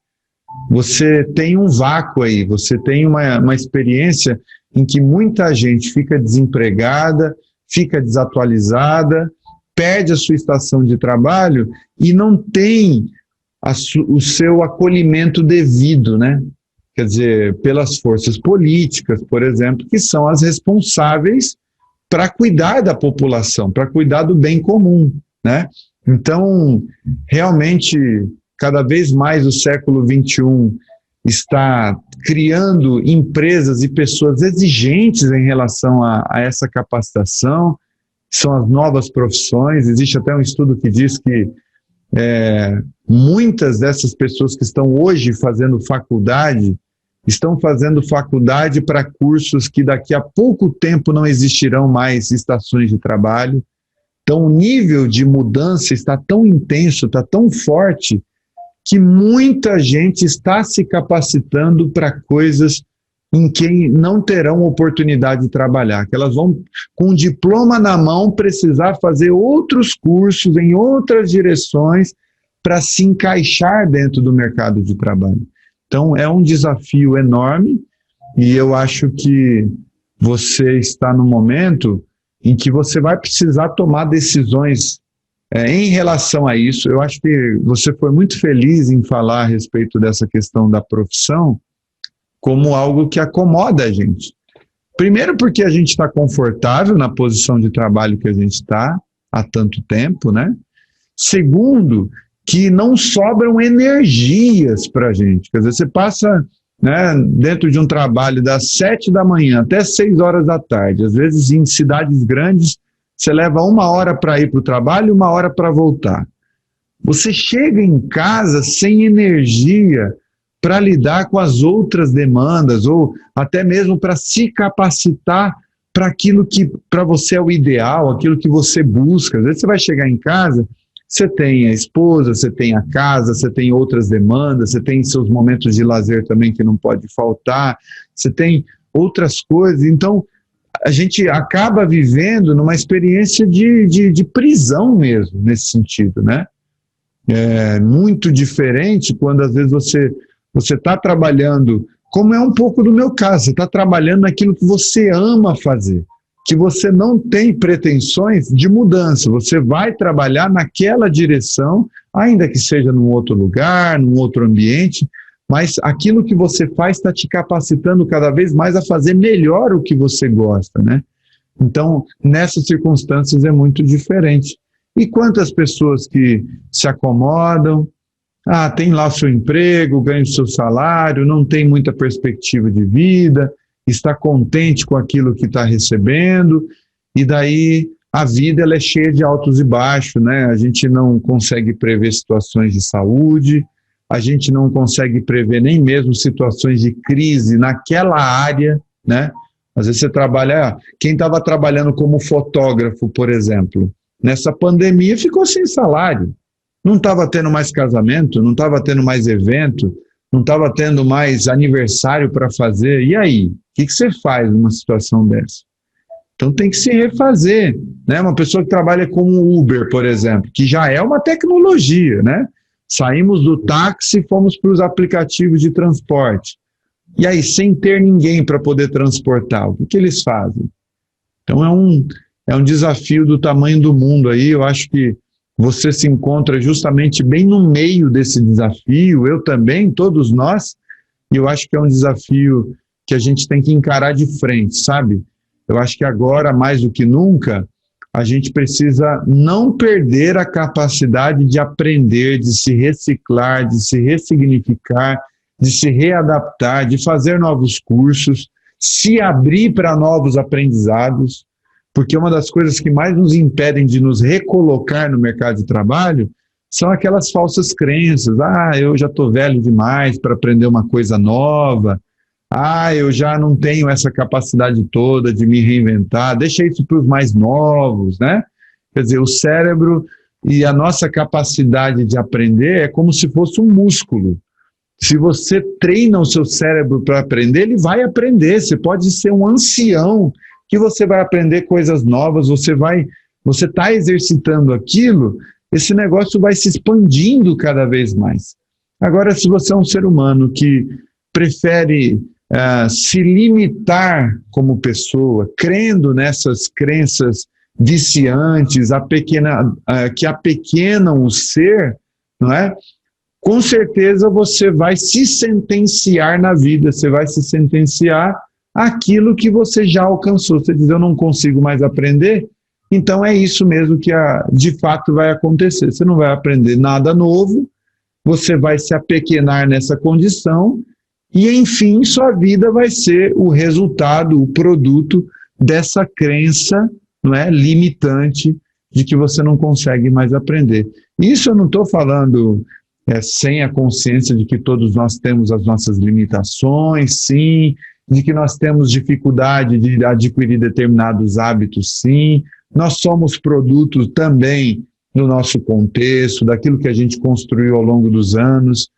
Speaker 1: Você tem um vácuo aí, você tem uma experiência em que muita gente fica desempregada, fica desatualizada, perde a sua estação de trabalho e não tem o seu acolhimento devido, né? Quer dizer, pelas forças políticas, por exemplo, que são as responsáveis para cuidar da população, para cuidar do bem comum, né? Então, realmente, cada vez mais o século XXI está criando empresas e pessoas exigentes em relação a essa capacitação, são as novas profissões. Existe até um estudo que diz que muitas dessas pessoas que estão hoje fazendo faculdade, estão fazendo faculdade para cursos que daqui a pouco tempo não existirão mais estações de trabalho. Então o nível de mudança está tão intenso, está tão forte, que muita gente está se capacitando para coisas em que não terão oportunidade de trabalhar, que elas vão, com um diploma na mão, precisar fazer outros cursos em outras direções para se encaixar dentro do mercado de trabalho. Então, é um desafio enorme e eu acho que você está no momento em que você vai precisar tomar decisões em relação a isso. Eu acho que você foi muito feliz em falar a respeito dessa questão da profissão como algo que acomoda a gente. Primeiro porque a gente está confortável na posição de trabalho que a gente está há tanto tempo, né? Segundo, que não sobram energias para a gente. Quer dizer, você passa, né, dentro de um trabalho das 7 da manhã até 6 horas da tarde. Às vezes, em cidades grandes, você leva 1 hora para ir para o trabalho e 1 hora para voltar. Você chega em casa sem energia para lidar com as outras demandas, ou até mesmo para se capacitar para aquilo que para você é o ideal, aquilo que você busca. Às vezes você vai chegar em casa, você tem a esposa, você tem a casa, você tem outras demandas, você tem seus momentos de lazer também que não pode faltar, você tem outras coisas. Então, a gente acaba vivendo numa experiência de prisão mesmo, nesse sentido, né? É muito diferente quando às vezes você está trabalhando, como é um pouco do meu caso, você está trabalhando naquilo que você ama fazer, que você não tem pretensões de mudança, você vai trabalhar naquela direção, ainda que seja num outro lugar, num outro ambiente, mas aquilo que você faz está te capacitando cada vez mais a fazer melhor o que você gosta, né? Então, nessas circunstâncias é muito diferente. E quantas pessoas que se acomodam, tem lá o seu emprego, ganha o seu salário, não tem muita perspectiva de vida, está contente com aquilo que está recebendo, e daí a vida ela é cheia de altos e baixos, né? A gente não consegue prever situações de saúde, a gente não consegue prever nem mesmo situações de crise naquela área, né? Às vezes você trabalha, quem estava trabalhando como fotógrafo, por exemplo, nessa pandemia ficou sem salário, não estava tendo mais casamento, não estava tendo mais evento, não estava tendo mais aniversário para fazer, e aí? O que você faz numa situação dessa? Então tem que se refazer, né? Uma pessoa que trabalha como Uber, por exemplo, que já é uma tecnologia, né? Saímos do táxi e fomos para os aplicativos de transporte. E aí, sem ter ninguém para poder transportar, o que eles fazem? Então é um desafio do tamanho do mundo aí. Eu acho que você se encontra justamente bem no meio desse desafio, eu também, todos nós, e eu acho que é um desafio que a gente tem que encarar de frente, sabe? Eu acho que agora, mais do que nunca, a gente precisa não perder a capacidade de aprender, de se reciclar, de se ressignificar, de se readaptar, de fazer novos cursos, se abrir para novos aprendizados, porque uma das coisas que mais nos impedem de nos recolocar no mercado de trabalho são aquelas falsas crenças. Ah, eu já estou velho demais para aprender uma coisa nova. Ah, eu já não tenho essa capacidade toda de me reinventar. Deixa isso para os mais novos, né? Quer dizer, o cérebro e a nossa capacidade de aprender é como se fosse um músculo. Se você treina o seu cérebro para aprender, ele vai aprender. Você pode ser um ancião que você vai aprender coisas novas, você está exercitando aquilo, esse negócio vai se expandindo cada vez mais. Agora, se você é um ser humano que prefere se limitar como pessoa, crendo nessas crenças viciantes, que apequenam o ser, não é? Com certeza você vai se sentenciar na vida, você vai se sentenciar aquilo que você já alcançou. Você diz, eu não consigo mais aprender, então é isso mesmo que de fato vai acontecer. Você não vai aprender nada novo, você vai se apequenar nessa condição e, enfim, sua vida vai ser o resultado, o produto dessa crença, não é, limitante de que você não consegue mais aprender. Isso eu não estou falando sem a consciência de que todos nós temos as nossas limitações, sim, de que nós temos dificuldade de adquirir determinados hábitos, sim. Nós somos produtos também do nosso contexto, daquilo que a gente construiu ao longo dos anos,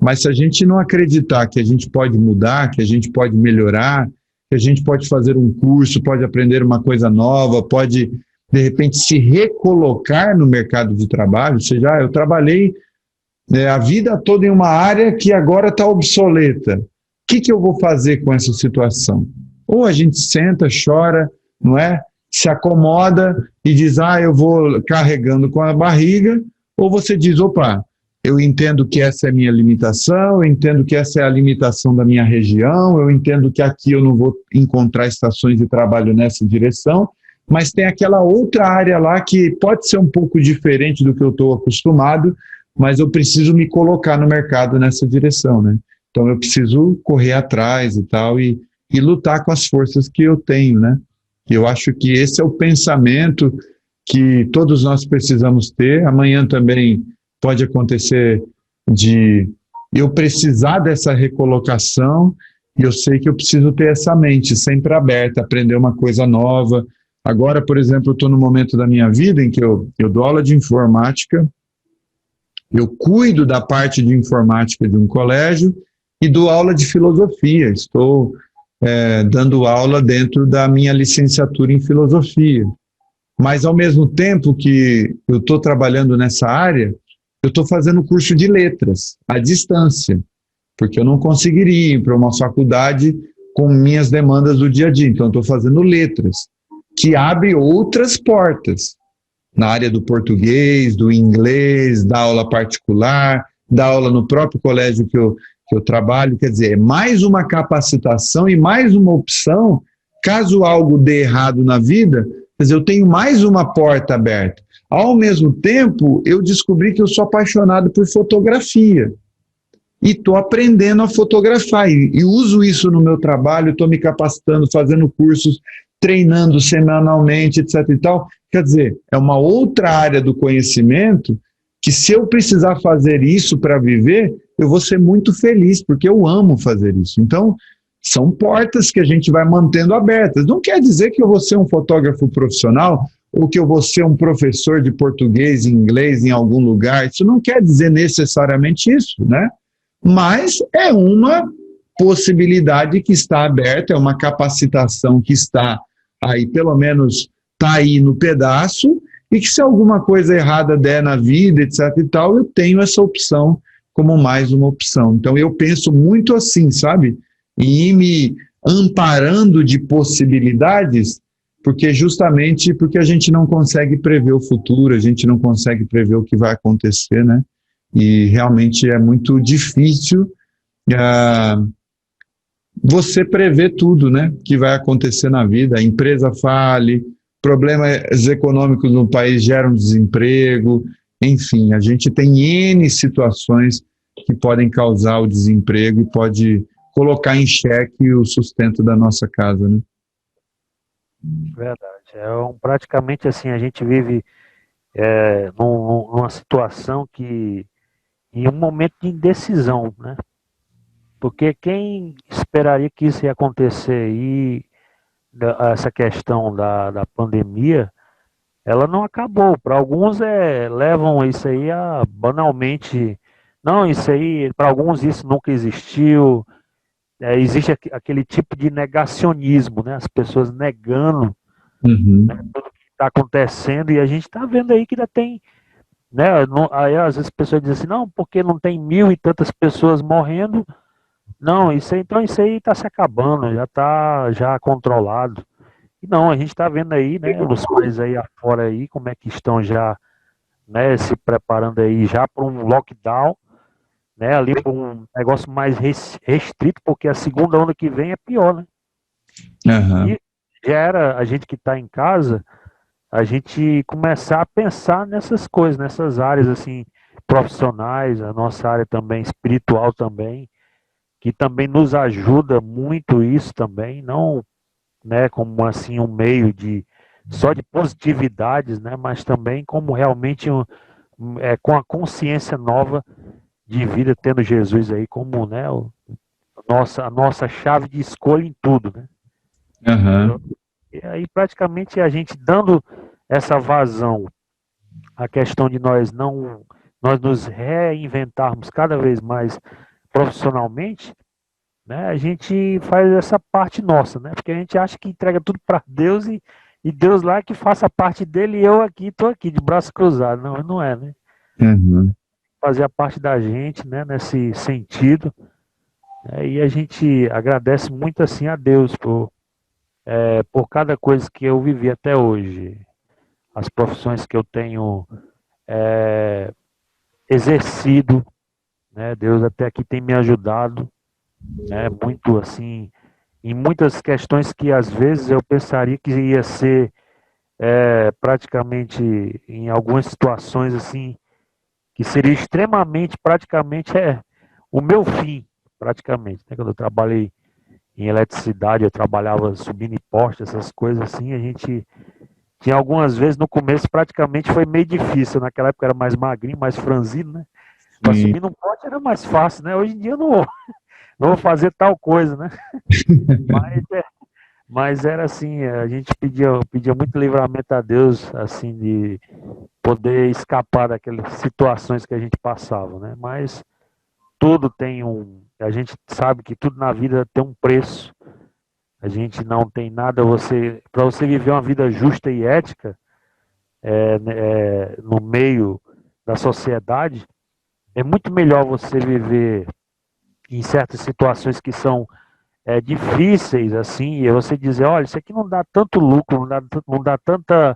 Speaker 1: mas se a gente não acreditar que a gente pode mudar, que a gente pode melhorar, que a gente pode fazer um curso, pode aprender uma coisa nova, pode, de repente, se recolocar no mercado de trabalho, ou seja, eu trabalhei a vida toda em uma área que agora está obsoleta. O que eu vou fazer com essa situação? Ou a gente senta, chora, não é? Se acomoda e diz, eu vou carregando com a barriga, ou você diz, opa, eu entendo que essa é a minha limitação, eu entendo que essa é a limitação da minha região, eu entendo que aqui eu não vou encontrar estações de trabalho nessa direção, mas tem aquela outra área lá que pode ser um pouco diferente do que eu estou acostumado, mas eu preciso me colocar no mercado nessa direção, né? Então eu preciso correr atrás e tal, e lutar com as forças que eu tenho, né? Eu acho que esse é o pensamento que todos nós precisamos ter. Amanhã também pode acontecer de eu precisar dessa recolocação, e eu sei que eu preciso ter essa mente sempre aberta, aprender uma coisa nova. Agora, por exemplo, eu estou no momento da minha vida em que eu dou aula de informática, eu cuido da parte de informática de um colégio e dou aula de filosofia. Estou dando aula dentro da minha licenciatura em filosofia. Mas, ao mesmo tempo que eu estou trabalhando nessa área, eu estou fazendo curso de letras, à distância, porque eu não conseguiria ir para uma faculdade com minhas demandas do dia a dia. Então, eu estou fazendo letras, que abre outras portas, na área do português, do inglês, da aula particular, da aula no próprio colégio que eu trabalho. Quer dizer, é mais uma capacitação e mais uma opção, caso algo dê errado na vida, quer dizer, eu tenho mais uma porta aberta. Ao mesmo tempo, eu descobri que eu sou apaixonado por fotografia. E estou aprendendo a fotografar. E uso isso no meu trabalho, estou me capacitando, fazendo cursos, treinando semanalmente, etc. e tal. Quer dizer, é uma outra área do conhecimento que, se eu precisar fazer isso para viver, eu vou ser muito feliz, porque eu amo fazer isso. Então, são portas que a gente vai mantendo abertas. Não quer dizer que eu vou ser um fotógrafo profissional ou que eu vou ser um professor de português e inglês em algum lugar. Isso não quer dizer necessariamente isso, né? Mas é uma possibilidade que está aberta, é uma capacitação que está aí, pelo menos está aí no pedaço, e que se alguma coisa errada der na vida, etc. e tal, eu tenho essa opção como mais uma opção. Então eu penso muito assim, sabe? E ir me amparando de possibilidades, porque justamente porque a gente não consegue prever o futuro, a gente não consegue prever o que vai acontecer, né? E realmente é muito difícil você prever tudo, né, que vai acontecer na vida. A empresa fale, problemas econômicos no país geram desemprego, enfim, a gente tem N situações que podem causar o desemprego e pode colocar em xeque o sustento da nossa casa, né?
Speaker 2: Verdade. Praticamente assim, a gente vive numa situação que, em um momento de indecisão, né? Porque quem esperaria que isso ia acontecer e essa questão da pandemia, ela não acabou. Para alguns levam isso aí a banalmente, não, isso aí, para alguns isso nunca existiu. Existe aquele tipo de negacionismo, né? As pessoas negando, né,
Speaker 1: Uhum.
Speaker 2: tudo que está acontecendo e a gente está vendo aí que ainda tem, né? Aí às vezes as pessoas dizem assim, não, porque não tem mil e tantas pessoas morrendo. Não, isso aí, então isso aí está se acabando, já está já controlado. E não, a gente está vendo aí, né, os países aí afora aí, como é que estão já, né, se preparando aí já para um lockdown, né, ali para um negócio mais restrito, porque a segunda onda que vem é pior, né?
Speaker 1: Aham.
Speaker 2: E já era a gente que está em casa, a gente começar a pensar nessas coisas, nessas áreas assim profissionais, a nossa área também espiritual também, que também nos ajuda muito isso também, não, né, como assim um meio de só de positividades, né, mas também como realmente com a consciência nova de vida, tendo Jesus aí como, né, a nossa chave de escolha em tudo, né?
Speaker 1: Aham.
Speaker 2: E aí praticamente a gente dando essa vazão à questão de nós nos reinventarmos cada vez mais profissionalmente, né? A gente faz essa parte nossa, né? Porque a gente acha que entrega tudo para Deus e Deus lá que faça a parte dele e eu aqui estou aqui de braço cruzado. Não, não é, né?
Speaker 1: Aham.
Speaker 2: Fazer a parte da gente, né? Nesse sentido. E a gente agradece muito assim a Deus por cada coisa que eu vivi até hoje. As profissões que eu tenho é, exercido, né? Deus até aqui tem me ajudado, né? Muito assim, em muitas questões que às vezes eu pensaria que ia ser praticamente em algumas situações assim que seria extremamente praticamente o meu fim praticamente, né? Quando eu trabalhei em eletricidade, eu trabalhava subindo em poste, essas coisas assim, a gente tinha algumas vezes no começo praticamente foi meio difícil, naquela época era mais magrinho, mais franzino, né? Para
Speaker 1: Sim.
Speaker 2: subir no poste era mais fácil, né? Hoje em dia eu não vou fazer tal coisa, né? Mas Mas era assim, a gente pedia muito livramento a Deus, assim, de poder escapar daquelas situações que a gente passava, né? Mas tudo tem a gente sabe que tudo na vida tem um preço. A gente não tem nada, para você viver uma vida justa e ética, no meio da sociedade, é muito melhor você viver em certas situações que são difíceis, assim, e você dizer, olha, isso aqui não dá tanto lucro, não dá tanta,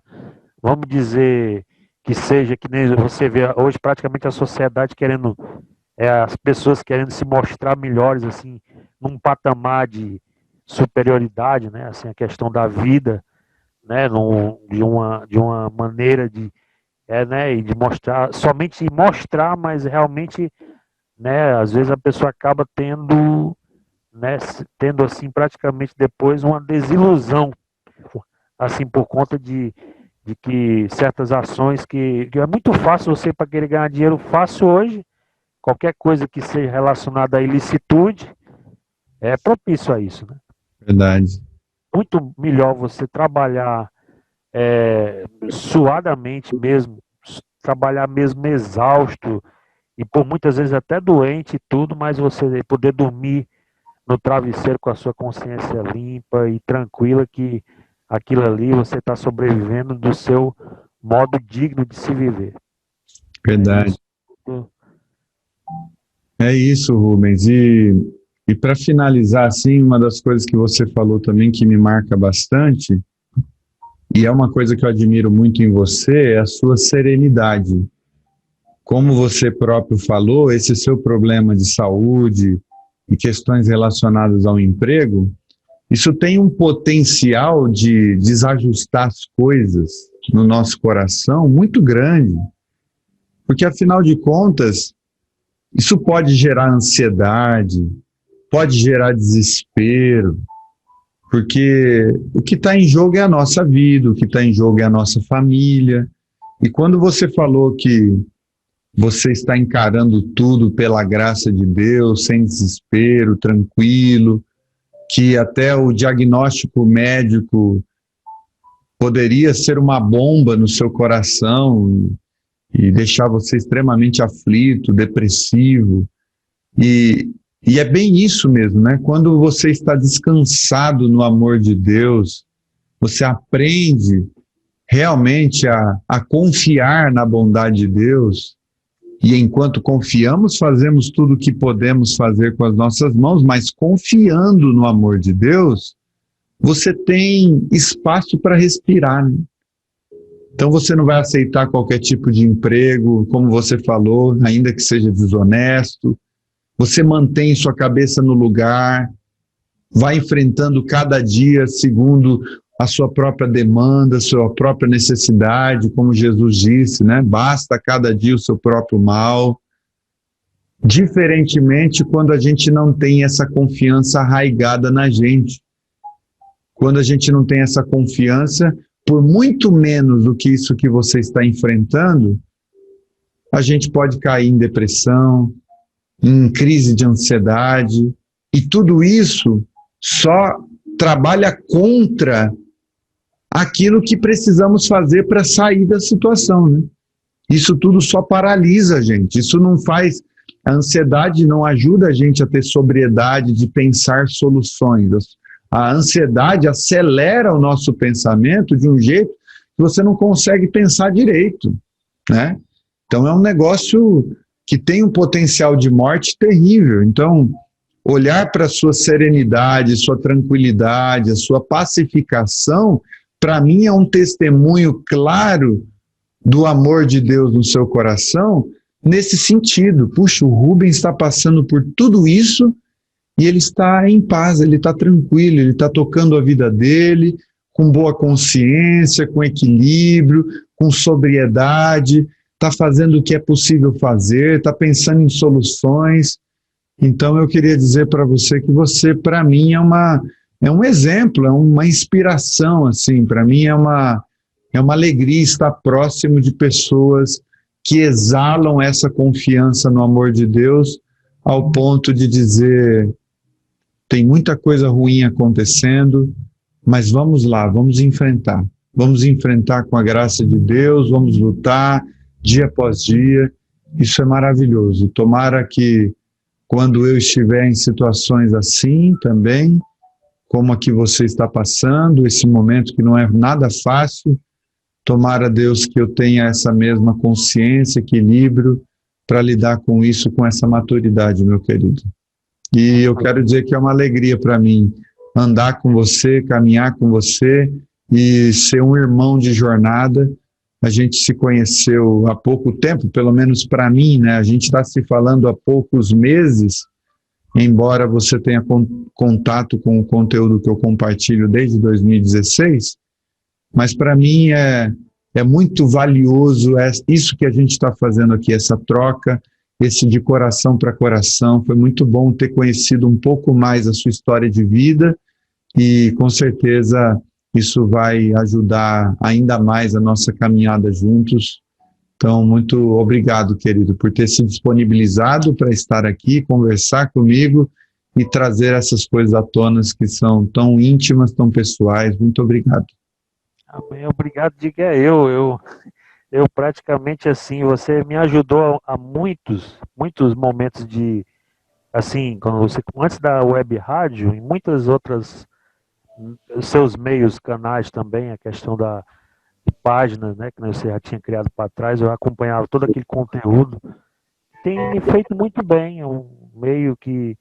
Speaker 2: vamos dizer, que seja que nem você vê hoje praticamente a sociedade querendo, as pessoas querendo se mostrar melhores, assim, num patamar de superioridade, né, assim, a questão da vida, né, de uma maneira né, e de mostrar, somente mostrar, mas realmente, né, às vezes a pessoa acaba tendo assim praticamente depois uma desilusão, assim por conta de que certas ações que é muito fácil você para querer ganhar dinheiro fácil hoje, qualquer coisa que seja relacionada à ilicitude é propício a isso, né?
Speaker 1: Verdade.
Speaker 2: Muito melhor você trabalhar suadamente mesmo, trabalhar mesmo exausto e por muitas vezes até doente e tudo, mas você poder dormir no travesseiro com a sua consciência limpa e tranquila que aquilo ali você está sobrevivendo do seu modo digno de se viver. É
Speaker 1: Verdade.
Speaker 2: isso.
Speaker 1: É isso, Rubens. E para finalizar, assim, uma das coisas que você falou também que me marca bastante, e é uma coisa que eu admiro muito em você, é a sua serenidade. Como você próprio falou, esse seu problema de saúde e questões relacionadas ao emprego, isso tem um potencial de desajustar as coisas no nosso coração muito grande, porque afinal de contas, isso pode gerar ansiedade, pode gerar desespero, porque o que está em jogo é a nossa vida, o que está em jogo é a nossa família. E quando você falou que você está encarando tudo pela graça de Deus, sem desespero, tranquilo, que até o diagnóstico médico poderia ser uma bomba no seu coração e deixar você extremamente aflito, depressivo. E é bem isso mesmo, né? Quando você está descansado no amor de Deus, você aprende realmente a confiar na bondade de Deus, e enquanto confiamos, fazemos tudo o que podemos fazer com as nossas mãos, mas confiando no amor de Deus, você tem espaço para respirar, né? Então você não vai aceitar qualquer tipo de emprego, como você falou, ainda que seja desonesto. Você mantém sua cabeça no lugar, vai enfrentando cada dia segundo a sua própria demanda, sua própria necessidade, como Jesus disse, né? Basta cada dia o seu próprio mal. Diferentemente quando a gente não tem essa confiança arraigada na gente. Quando a gente não tem essa confiança, por muito menos do que isso que você está enfrentando, a gente pode cair em depressão, em crise de ansiedade, e tudo isso só trabalha contra aquilo que precisamos fazer para sair da situação, né? Isso tudo só paralisa a gente, isso não faz, a ansiedade não ajuda a gente a ter sobriedade de pensar soluções. A ansiedade acelera o nosso pensamento de um jeito que você não consegue pensar direito, né? Então é um negócio que tem um potencial de morte terrível. Então, olhar para a sua serenidade, sua tranquilidade, a sua pacificação, para mim é um testemunho claro do amor de Deus no seu coração, nesse sentido. Puxa, o Rubens está passando por tudo isso e ele está em paz, ele está tranquilo, ele está tocando a vida dele com boa consciência, com equilíbrio, com sobriedade, está fazendo o que é possível fazer, está pensando em soluções. Então eu queria dizer para você que você, para mim, é um exemplo, é uma inspiração, assim, para mim é uma alegria estar próximo de pessoas que exalam essa confiança no amor de Deus ao ponto de dizer, tem muita coisa ruim acontecendo, mas vamos lá, vamos enfrentar com a graça de Deus, vamos lutar dia após dia. Isso é maravilhoso. Tomara que quando eu estiver em situações assim também, como a que você está passando, esse momento que não é nada fácil, tomara, Deus, que eu tenha essa mesma consciência, equilíbrio, para lidar com isso, com essa maturidade, meu querido. E eu quero dizer que é uma alegria para mim andar com você, caminhar com você e ser um irmão de jornada. A gente se conheceu há pouco tempo, pelo menos para mim, né? A gente está se falando há poucos meses, embora você tenha contato com o conteúdo que eu compartilho desde 2016, mas para mim é muito valioso isso que a gente está fazendo aqui, essa troca, esse de coração para coração. Foi muito bom ter conhecido um pouco mais a sua história de vida e com certeza isso vai ajudar ainda mais a nossa caminhada juntos. Então, muito obrigado, querido, por ter se disponibilizado para estar aqui, conversar comigo e trazer essas coisas à tona que são tão íntimas, tão pessoais. Muito obrigado.
Speaker 2: Amém. Obrigado, diga eu praticamente assim, você me ajudou a muitos momentos de, assim, quando você, antes da web rádio, em muitas outras, seus meios, canais também, a questão de páginas, né, que você já tinha criado para trás, eu acompanhava todo aquele conteúdo, tem me feito muito bem, é um meio que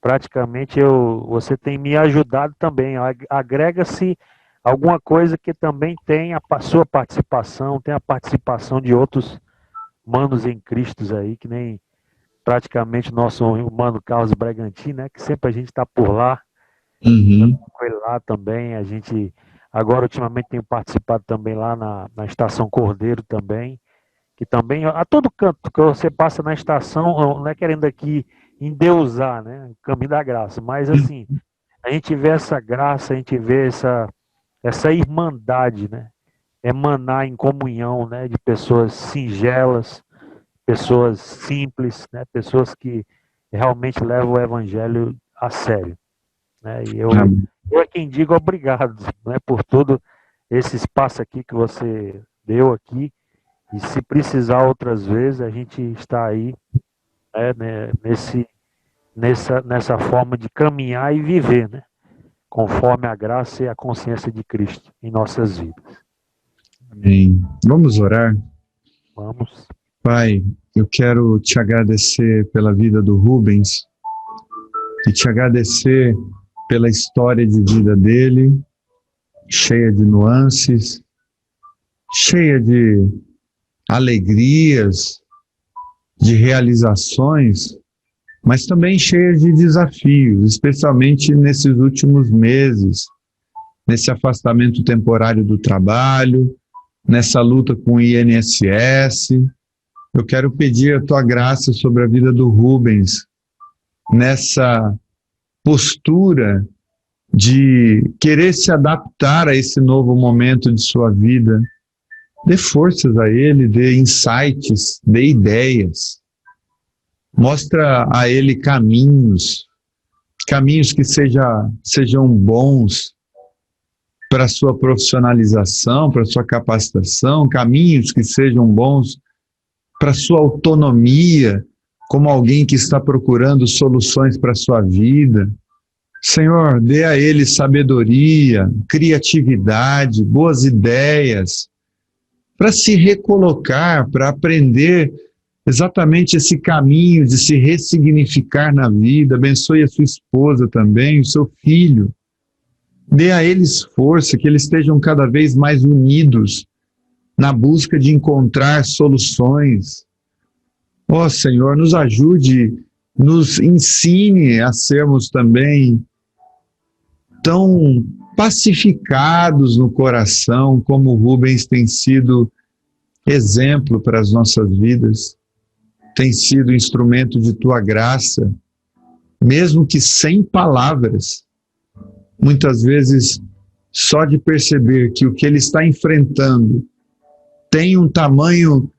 Speaker 2: praticamente você tem me ajudado também, agrega-se alguma coisa que também tem a sua participação, tem a participação de outros manos em Cristo aí, que nem praticamente nosso mano Carlos Bragantino, né, que sempre a gente está por lá,
Speaker 1: Uhum.
Speaker 2: Com ele lá também, a gente agora ultimamente tem participado também lá na Estação Cordeiro também, que também a todo canto que você passa na estação, não é querendo aqui endeusar, né, o caminho da graça, mas assim, a gente vê essa graça, a gente vê essa irmandade, né, emanar em comunhão, né, de pessoas singelas, pessoas simples, né, pessoas que realmente levam o evangelho a sério, né, e
Speaker 1: Amém.
Speaker 2: eu é quem digo obrigado, né, por todo esse espaço aqui que você deu aqui, e se precisar outras vezes, a gente está aí, né, nessa forma de caminhar e viver, né, conforme a graça e a consciência de Cristo em nossas vidas.
Speaker 1: Amém. Vamos orar?
Speaker 2: Vamos.
Speaker 1: Pai, eu quero te agradecer pela vida do Rubens e te agradecer pela história de vida dele, cheia de nuances, cheia de alegrias, de realizações, mas também cheia de desafios, especialmente nesses últimos meses, nesse afastamento temporário do trabalho, nessa luta com o INSS. Eu quero pedir a tua graça sobre a vida do Rubens, nessa postura de querer se adaptar a esse novo momento de sua vida. Dê forças a ele, dê insights, dê ideias. Mostra a ele caminhos que sejam bons para a sua profissionalização, para a sua capacitação, caminhos que sejam bons para a sua autonomia, como alguém que está procurando soluções para a sua vida. Senhor, dê a ele sabedoria, criatividade, boas ideias, para se recolocar, para aprender exatamente esse caminho de se ressignificar na vida. Abençoe a sua esposa também, o seu filho. Dê a eles força, que eles estejam cada vez mais unidos na busca de encontrar soluções. Ó Senhor, nos ajude, nos ensine a sermos também tão pacificados no coração, como o Rubens tem sido exemplo para as nossas vidas, tem sido instrumento de tua graça, mesmo que sem palavras. Muitas vezes, só de perceber que o que ele está enfrentando tem um tamanho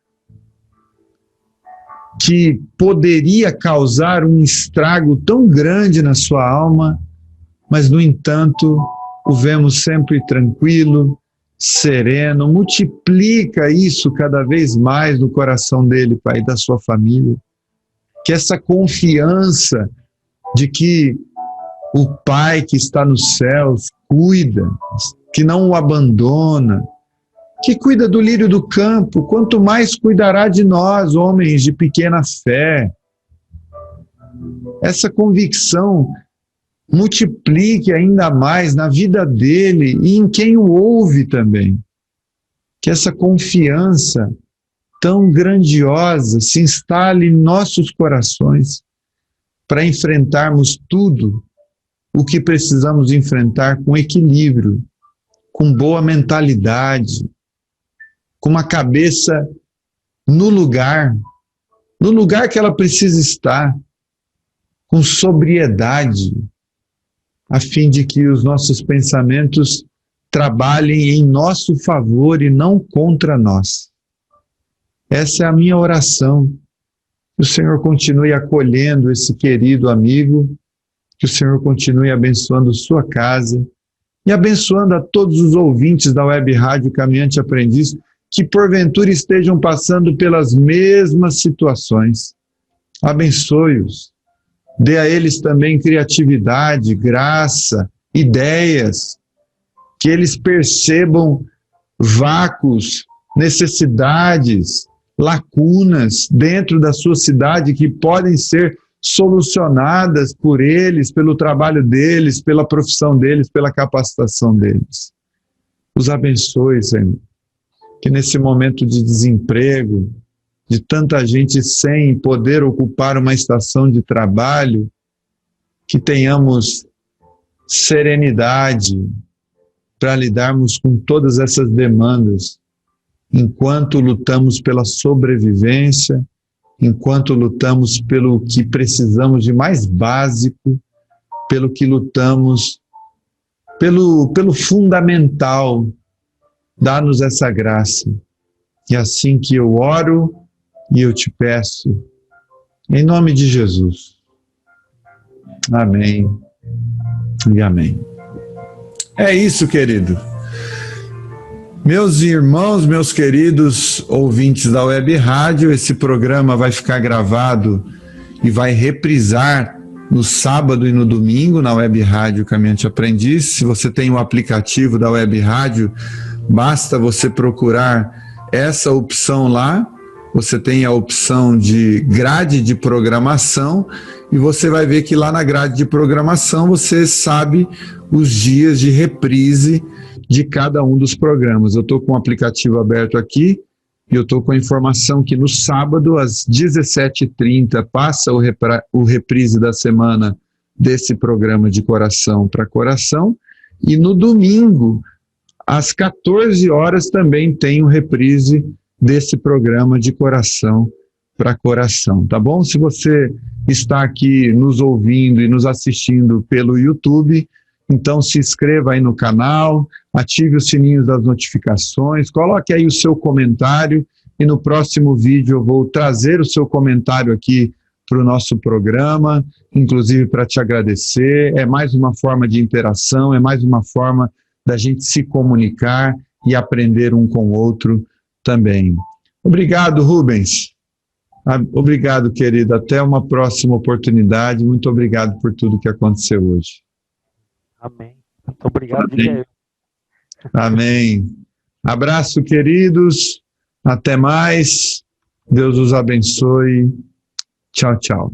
Speaker 1: que poderia causar um estrago tão grande na sua alma, mas, no entanto, o vemos sempre tranquilo, sereno. Multiplica isso cada vez mais no coração dele, Pai, e da sua família. Que essa confiança de que o Pai que está nos céus cuida, que não o abandona, que cuida do lírio do campo, quanto mais cuidará de nós, homens de pequena fé. Essa convicção multiplique ainda mais na vida dele e em quem o ouve também. Que essa confiança tão grandiosa se instale em nossos corações para enfrentarmos tudo o que precisamos enfrentar com equilíbrio, com boa mentalidade, com uma cabeça no lugar que ela precisa estar, com sobriedade, a fim de que os nossos pensamentos trabalhem em nosso favor e não contra nós. Essa é a minha oração. Que o Senhor continue acolhendo esse querido amigo, que o Senhor continue abençoando sua casa e abençoando a todos os ouvintes da Web Rádio Caminhante Aprendiz que porventura estejam passando pelas mesmas situações. Abençoe-os. Dê a eles também criatividade, graça, ideias, que eles percebam vácuos, necessidades, lacunas dentro da sua cidade que podem ser solucionadas por eles, pelo trabalho deles, pela profissão deles, pela capacitação deles. Os abençoe, Senhor. Que nesse momento de desemprego, de tanta gente sem poder ocupar uma estação de trabalho, que tenhamos serenidade para lidarmos com todas essas demandas, enquanto lutamos pela sobrevivência, enquanto lutamos pelo que precisamos de mais básico, pelo que lutamos, pelo fundamental. Dá-nos essa graça. E assim que eu oro e eu te peço, em nome de Jesus. Amém e amém. É isso, querido. Meus irmãos, meus queridos ouvintes da Web Rádio, esse programa vai ficar gravado e vai reprisar no sábado e no domingo na Web Rádio Caminhante Aprendiz. Se você tem o aplicativo da Web Rádio, basta você procurar essa opção lá. Você tem a opção de grade de programação e você vai ver que lá na grade de programação você sabe os dias de reprise de cada um dos programas. Eu estou com o aplicativo aberto aqui e eu estou com a informação que no sábado, às 17h30, passa o reprise da semana desse programa de coração para coração, e no domingo, às 14 horas, também tem o reprise desse programa de coração para coração, tá bom? Se você está aqui nos ouvindo e nos assistindo pelo YouTube, então se inscreva aí no canal, ative o sininho das notificações, coloque aí o seu comentário e no próximo vídeo eu vou trazer o seu comentário aqui para o nosso programa, inclusive para te agradecer. É mais uma forma de interação, é mais uma forma da gente se comunicar e aprender um com o outro também. Obrigado, Rubens. Obrigado, querido. Até uma próxima oportunidade. Muito obrigado por tudo que aconteceu hoje.
Speaker 2: Amém. Muito obrigado.
Speaker 1: Amém. Amém. Abraço, queridos. Até mais. Deus os abençoe. Tchau, tchau.